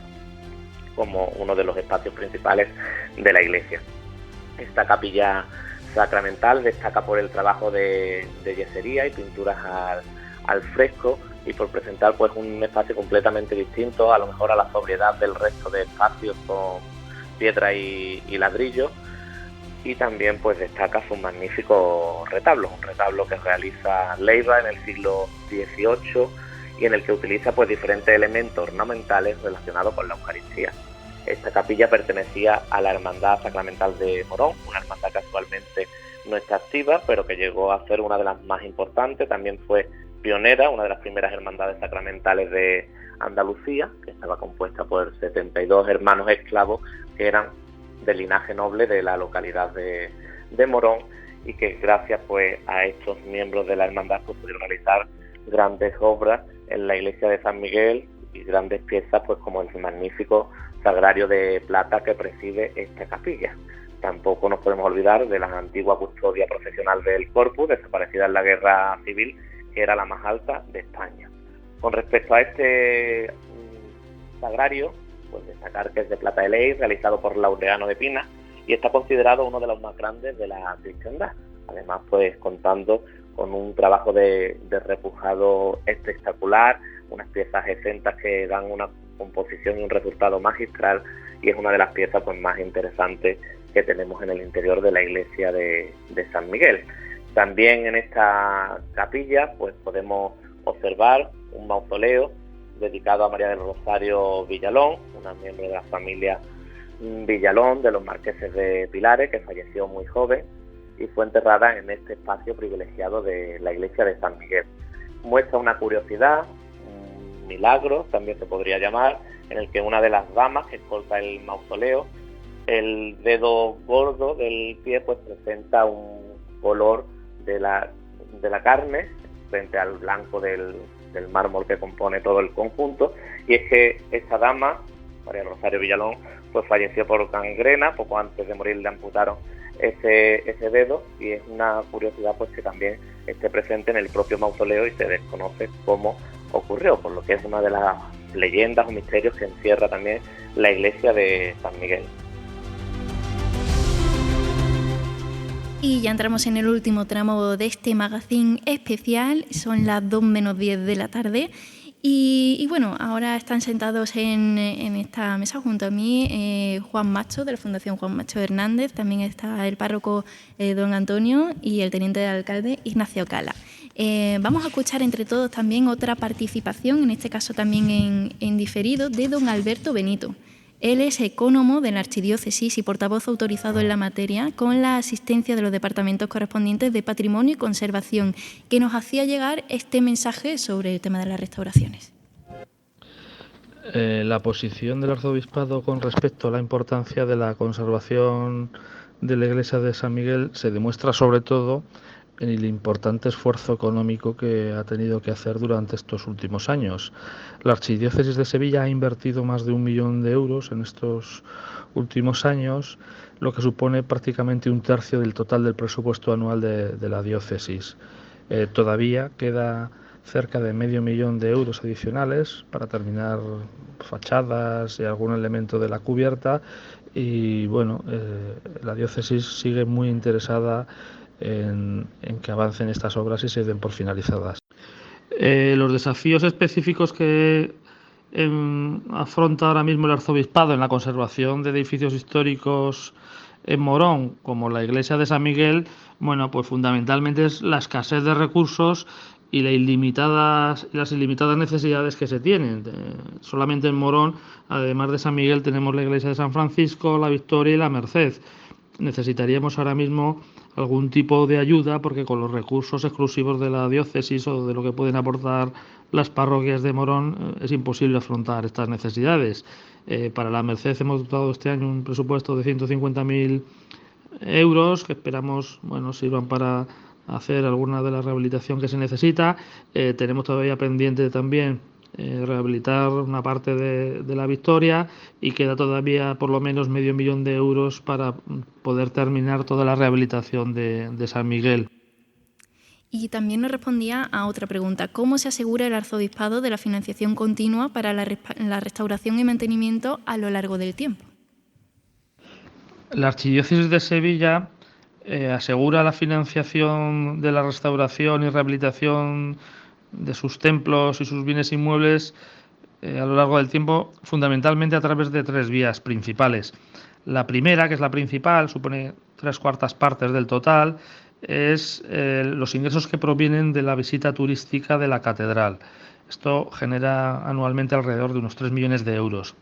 como uno de los espacios principales de la iglesia. Esta capilla sacramental destaca por el trabajo de yesería y pinturas al fresco y por presentar pues un espacio completamente distinto, a lo mejor a la sobriedad del resto de espacios con piedra y ladrillo. Y también pues destaca su magnífico retablo, un retablo que realiza Leiva en el siglo XVIII y en el que utiliza pues diferentes elementos ornamentales relacionados con la Eucaristía. Esta capilla pertenecía a la Hermandad Sacramental de Morón, una hermandad que actualmente no está activa, pero que llegó a ser una de las más importantes. También fue pionera, una de las primeras hermandades sacramentales de Andalucía, que estaba compuesta por 72 hermanos esclavos que eran del linaje noble de la localidad de Morón, y que gracias pues a estos miembros de la hermandad pues pudieron realizar grandes obras en la iglesia de San Miguel y grandes piezas pues como el magnífico sagrario de plata que preside esta capilla. tampoco nos podemos olvidar de la antigua custodia profesional del Corpus, desaparecida en la Guerra Civil, que era la más alta de España. Con respecto a este sagrario, pues destacar que es de plata de ley, realizado por Laureano de Pina, y está considerado uno de los más grandes de la cristiandad. Además, pues contando con un trabajo de repujado espectacular, unas piezas exentas que dan una composición y un resultado magistral, y es una de las piezas pues más interesantes que tenemos en el interior de la iglesia de San Miguel. También en esta capilla pues podemos observar un mausoleo dedicado a María del Rosario Villalón, una miembro de la familia Villalón de los marqueses de Pilares, que falleció muy joven y fue enterrada en este espacio privilegiado de la iglesia de San Miguel. Muestra una curiosidad, un milagro también se podría llamar, en el que una de las damas que escolta el mausoleo, el dedo gordo del pie pues presenta un color de la carne frente al blanco del mármol que compone todo el conjunto, y es que esta dama, María Rosario Villalón, pues falleció por gangrena. Poco antes de morir le amputaron ese dedo, y es una curiosidad pues que también esté presente en el propio mausoleo y se desconoce cómo ocurrió, por lo que es una de las leyendas o misterios que encierra también la iglesia de San Miguel. Y ya entramos en el último tramo de este magazine especial, son las 2 menos 10 de la tarde. Y bueno, ahora están sentados en esta mesa junto a mí Juan Macho, de la Fundación Juan Macho Hernández, también está el párroco don Antonio y el teniente de alcalde Ignacio Cala. Vamos a escuchar entre todos también otra participación, en este caso también en diferido, de don Alberto Benito. Él es ecónomo de la Archidiócesis y portavoz autorizado en la materia, con la asistencia de los departamentos correspondientes de Patrimonio y Conservación, que nos hacía llegar este mensaje sobre el tema de las restauraciones. La posición del Arzobispado con respecto a la importancia de la conservación de la iglesia de San Miguel se demuestra sobre todo en el importante esfuerzo económico que ha tenido que hacer durante estos últimos años. La Archidiócesis de Sevilla ha invertido más de 1 millón de euros en estos últimos años, lo que supone prácticamente 1/3 del total del presupuesto anual de la diócesis. Todavía queda cerca de 500.000 de euros adicionales para terminar fachadas y algún elemento de la cubierta, y bueno, la diócesis sigue muy interesada en que avancen estas obras y se den por finalizadas. Los desafíos específicos que afronta ahora mismo el Arzobispado en la conservación de edificios históricos en Morón, como la iglesia de San Miguel, bueno, pues fundamentalmente es la escasez de recursos y las ilimitadas necesidades que se tienen. Solamente en Morón, además de San Miguel, tenemos la iglesia de San Francisco, la Victoria y la Merced. Necesitaríamos ahora mismo algún tipo de ayuda, porque con los recursos exclusivos de la diócesis o de lo que pueden aportar las parroquias de Morón es imposible afrontar estas necesidades. Para la Merced hemos dotado este año un presupuesto de 150.000 euros que esperamos sirvan para hacer alguna de la rehabilitación que se necesita. Tenemos todavía pendiente también rehabilitar una parte de la Victoria, y queda todavía por lo menos 500.000 de euros para poder terminar toda la rehabilitación de San Miguel. Y también nos respondía a otra pregunta: ¿cómo se asegura el Arzobispado de la financiación continua para la restauración y mantenimiento a lo largo del tiempo? La Archidiócesis de Sevilla asegura la financiación de la restauración y rehabilitación de sus templos y sus bienes inmuebles a lo largo del tiempo, fundamentalmente a través de 3 vías principales. La primera, que es la principal, supone 3/4 partes del total, es los ingresos que provienen de la visita turística de la catedral. Esto genera anualmente alrededor de unos 3 millones de euros.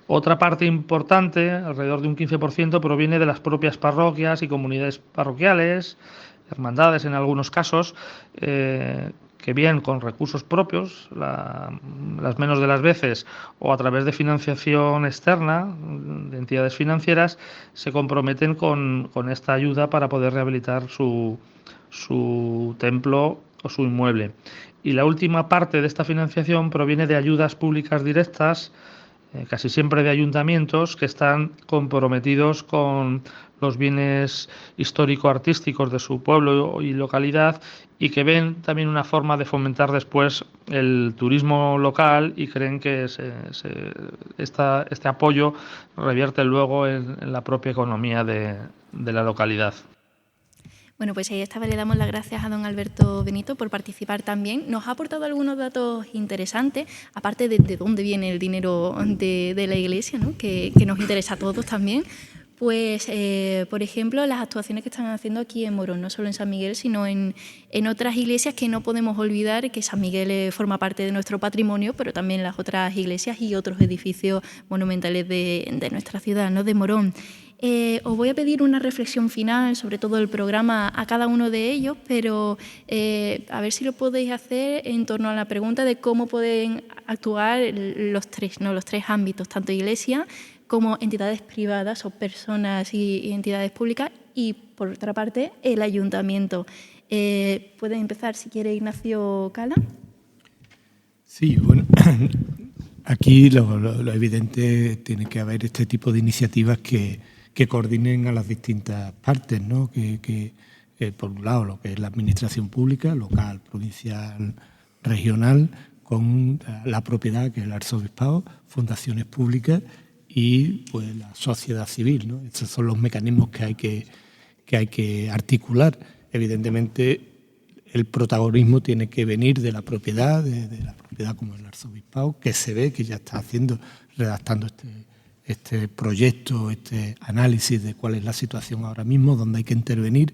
Otra parte importante, alrededor de un 15%, proviene de las propias parroquias y comunidades parroquiales, hermandades en algunos casos, que bien con recursos propios, las menos de las veces, o a través de financiación externa de entidades financieras, se comprometen con esta ayuda para poder rehabilitar su templo o su inmueble. Y la última parte de esta financiación proviene de ayudas públicas directas casi siempre de ayuntamientos que están comprometidos con los bienes histórico-artísticos de su pueblo y localidad, y que ven también una forma de fomentar después el turismo local, y creen que este apoyo revierte luego en la propia economía de la localidad. Bueno, pues esta vez le damos las gracias a don Alberto Benito por participar también. Nos ha aportado algunos datos interesantes, aparte de dónde viene el dinero de la Iglesia, ¿no? que nos interesa a todos también. Pues, por ejemplo, las actuaciones que están haciendo aquí en Morón, no solo en San Miguel, sino en otras iglesias, que no podemos olvidar que San Miguel forma parte de nuestro patrimonio, pero también las otras iglesias y otros edificios monumentales de nuestra ciudad, ¿no? De Morón. Os voy a pedir una reflexión final sobre todo el programa a cada uno de ellos, pero a ver si lo podéis hacer en torno a la pregunta de cómo pueden actuar los tres ámbitos, tanto iglesia como entidades privadas o personas y entidades públicas, y por otra parte el ayuntamiento. ¿Pueden empezar si quiere Ignacio Cala? Sí, bueno, aquí lo evidente tiene que haber este tipo de iniciativas que coordinen a las distintas partes, ¿no? Que por un lado lo que es la administración pública, local, provincial, regional, con la propiedad, que es el arzobispado, fundaciones públicas y pues la sociedad civil, ¿no? Estos son los mecanismos que hay que articular. Evidentemente, el protagonismo tiene que venir de la propiedad, de la propiedad como el arzobispado, que se ve que ya está redactando este proyecto, este análisis de cuál es la situación ahora mismo, dónde hay que intervenir,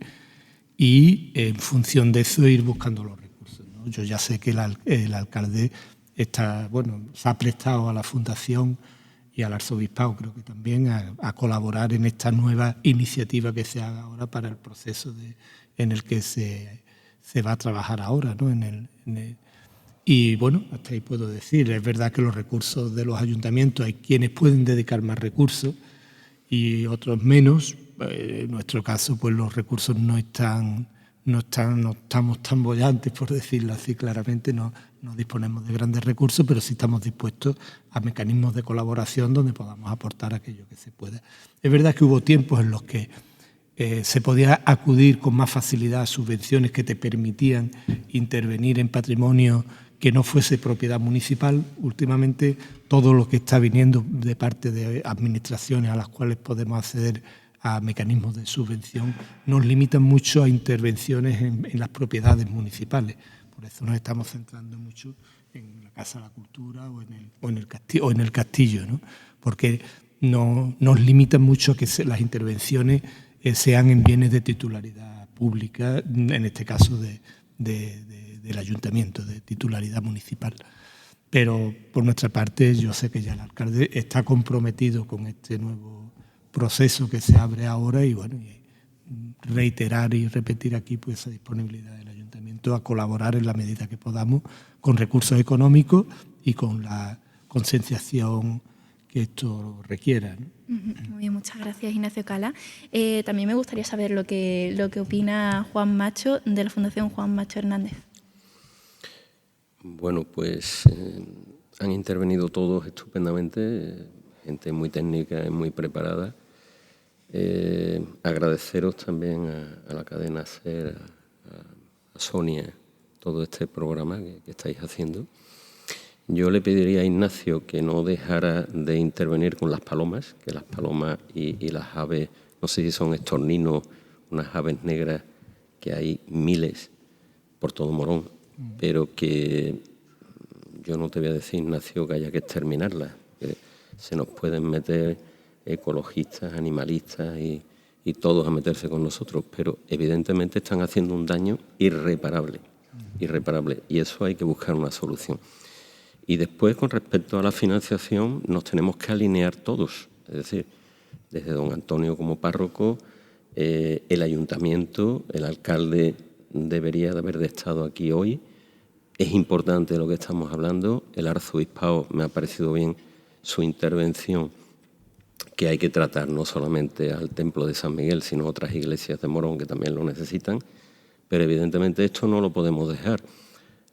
y en función de eso ir buscando los recursos, ¿no? Yo ya sé que el alcalde se ha prestado a la Fundación y al arzobispado, creo que también, a colaborar en esta nueva iniciativa que se haga ahora para el proceso en el que se va a trabajar ahora, ¿no? Y bueno, hasta ahí puedo decir. Es verdad que los recursos de los ayuntamientos, hay quienes pueden dedicar más recursos y otros menos. En nuestro caso, pues los recursos no estamos tan bollantes, por decirlo así claramente, no disponemos de grandes recursos, pero sí estamos dispuestos a mecanismos de colaboración donde podamos aportar aquello que se pueda. Es verdad que hubo tiempos en los que se podía acudir con más facilidad a subvenciones que te permitían intervenir en patrimonio que no fuese propiedad municipal. Últimamente, todo lo que está viniendo de parte de administraciones a las cuales podemos acceder a mecanismos de subvención nos limitan mucho a intervenciones en las propiedades municipales. Por eso nos estamos centrando mucho en la Casa de la Cultura o en el castillo, ¿no? Porque nos limitan mucho a que las intervenciones sean en bienes de titularidad pública, en este caso del ayuntamiento, de titularidad municipal. Pero por nuestra parte, yo sé que ya el alcalde está comprometido con este nuevo proceso que se abre ahora, y bueno, reiterar y repetir aquí pues esa disponibilidad del ayuntamiento a colaborar en la medida que podamos con recursos económicos y con la concienciación que esto requiera, ¿no? Muy bien, muchas gracias, Ignacio Cala. También me gustaría saber lo que opina Juan Macho, de la Fundación Juan Macho Hernández. Bueno, pues han intervenido todos estupendamente, gente muy técnica y muy preparada. Agradeceros también a la cadena SER, a Sonia, todo este programa que estáis haciendo. Yo le pediría a Ignacio que no dejara de intervenir con las palomas, que las palomas y las aves, no sé si son estorninos, unas aves negras, que hay miles por todo Morón, pero que yo no te voy a decir, Ignacio, que haya que exterminarlas. Que se nos pueden meter ecologistas, animalistas y todos a meterse con nosotros, pero evidentemente están haciendo un daño irreparable, y eso hay que buscar una solución. Y después, con respecto a la financiación, nos tenemos que alinear todos, es decir, desde don Antonio como párroco, el ayuntamiento, el alcalde debería de haber estado aquí hoy. Es importante lo que estamos hablando. El arzobispado, me ha parecido bien su intervención, que hay que tratar no solamente al templo de San Miguel, sino otras iglesias de Morón que también lo necesitan, pero evidentemente esto no lo podemos dejar.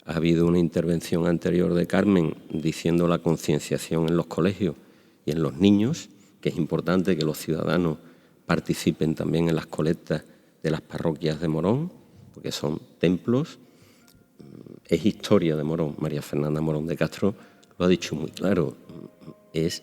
Ha habido una intervención anterior de Carmen diciendo la concienciación en los colegios. y en los niños, que es importante que los ciudadanos participen también en las colectas de las parroquias de Morón, porque son templos, es historia de Morón. María Fernanda Morón de Castro lo ha dicho muy claro, es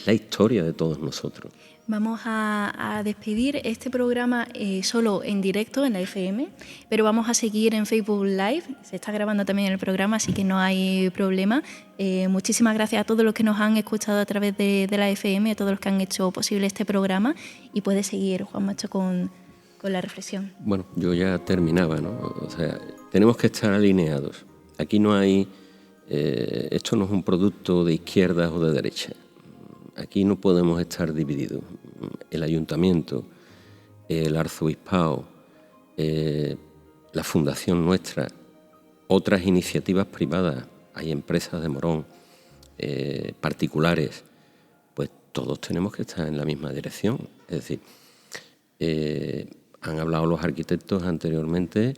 la historia de todos nosotros. Vamos a despedir este programa solo en directo en la FM, pero vamos a seguir en Facebook Live. Se está grabando también el programa, así que no hay problema. Muchísimas gracias a todos los que nos han escuchado a través de la FM, a todos los que han hecho posible este programa. Y puede seguir, Juan Macho, con la reflexión. Bueno, yo ya terminaba, ¿no? O sea, tenemos que estar alineados. Aquí no hay... esto no es un producto de izquierdas o de derechas. Aquí no podemos estar divididos. El ayuntamiento, el arzobispado, la fundación nuestra, otras iniciativas privadas, hay empresas de Morón, particulares, pues todos tenemos que estar en la misma dirección. Es decir, han hablado los arquitectos anteriormente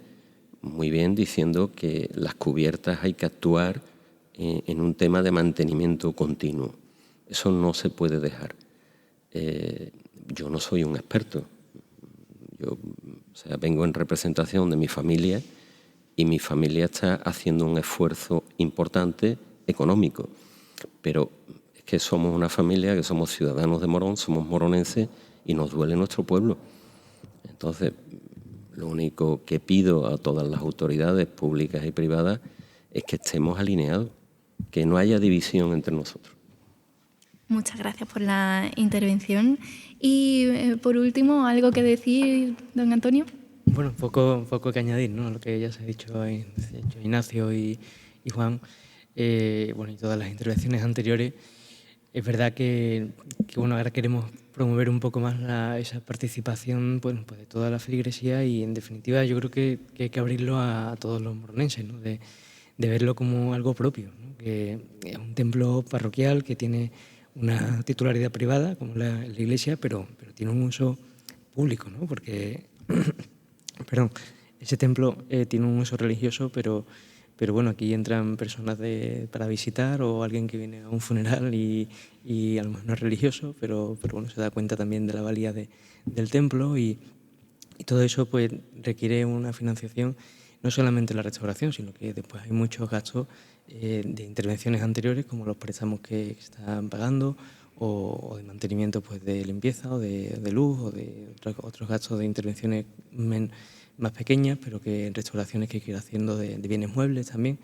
muy bien diciendo que las cubiertas hay que actuar en un tema de mantenimiento continuo. Eso no se puede dejar. Yo no soy un experto. Yo vengo en representación de mi familia y mi familia está haciendo un esfuerzo importante económico. Pero es que somos una familia, que somos ciudadanos de Morón, somos moronenses y nos duele nuestro pueblo. Entonces, lo único que pido a todas las autoridades públicas y privadas es que estemos alineados, que no haya división entre nosotros. Muchas gracias por la intervención. Y por último, ¿algo que decir, don Antonio? Bueno, poco que añadir, ¿no? A lo que ya se ha dicho Ignacio y Juan, bueno, y todas las intervenciones anteriores. Es verdad que bueno, ahora queremos promover un poco más esa participación pues de toda la feligresía y, en definitiva, yo creo que hay que abrirlo a todos los moronenses, ¿no? De verlo como algo propio, ¿no? Que es un templo parroquial que tiene una titularidad privada, como la iglesia, pero tiene un uso público, ¿no? Porque ese templo tiene un uso religioso, pero bueno, aquí entran personas para visitar o alguien que viene a un funeral y a lo mejor no es religioso, pero bueno, se da cuenta también de la valía del templo y todo eso pues requiere una financiación, no solamente la restauración, sino que después hay muchos gastos de intervenciones anteriores, como los préstamos que están pagando o de mantenimiento pues de limpieza o de luz o de otros gastos de intervenciones más pequeñas, pero que en restauraciones que hay que ir haciendo de bienes muebles también,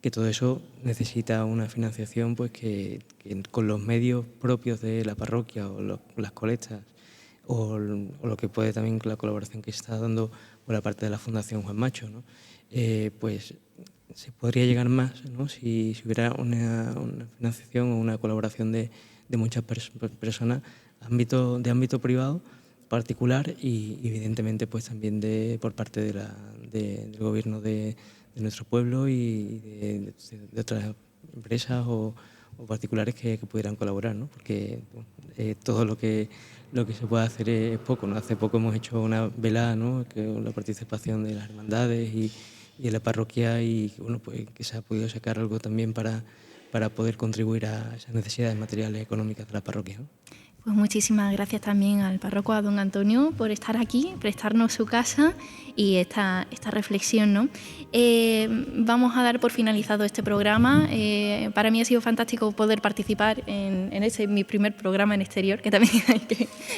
que todo eso necesita una financiación pues que con los medios propios de la parroquia o las colectas o lo que puede también con la colaboración que se está dando por la parte de la Fundación Juan Macho, ¿no? Pues se podría llegar más, ¿no? Si hubiera una financiación o una colaboración de muchas personas de ámbito privado, particular y evidentemente pues también por parte del gobierno de nuestro pueblo y de otras empresas o particulares que pudieran colaborar, ¿no? Porque todo lo que se puede hacer es poco, ¿no? Hace poco hemos hecho una velada, ¿no? Con la participación de las hermandades y de la parroquia y bueno, pues que se ha podido sacar algo también para poder contribuir a esas necesidades materiales y económicas de la parroquia, ¿no? Pues muchísimas gracias también al párroco, a don Antonio, por estar aquí, prestarnos su casa y esta reflexión, ¿no? Vamos a dar por finalizado este programa. Para mí ha sido fantástico poder participar en mi primer programa en exterior, que también hay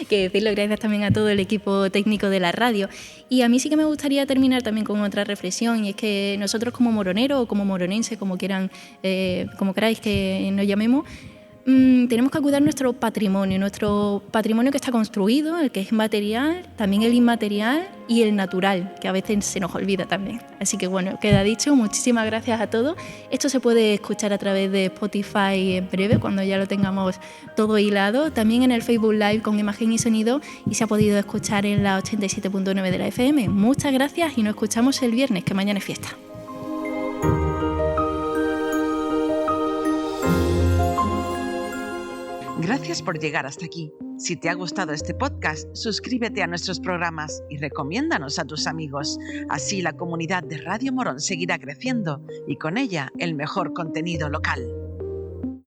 que decirlo, gracias también a todo el equipo técnico de la radio. Y a mí sí que me gustaría terminar también con otra reflexión, y es que nosotros como moroneros o como moronenses, como queráis que nos llamemos, tenemos que cuidar nuestro patrimonio que está construido, el que es material, también el inmaterial y el natural, que a veces se nos olvida también. Así que bueno, queda dicho, muchísimas gracias a todos. Esto se puede escuchar a través de Spotify en breve, cuando ya lo tengamos todo hilado, también en el Facebook Live con imagen y sonido, y se ha podido escuchar en la 87.9 de la FM. Muchas gracias y nos escuchamos el viernes, que mañana es fiesta. Gracias por llegar hasta aquí. Si te ha gustado este podcast, suscríbete a nuestros programas y recomiéndanos a tus amigos. Así la comunidad de Radio Morón seguirá creciendo y con ella el mejor contenido local.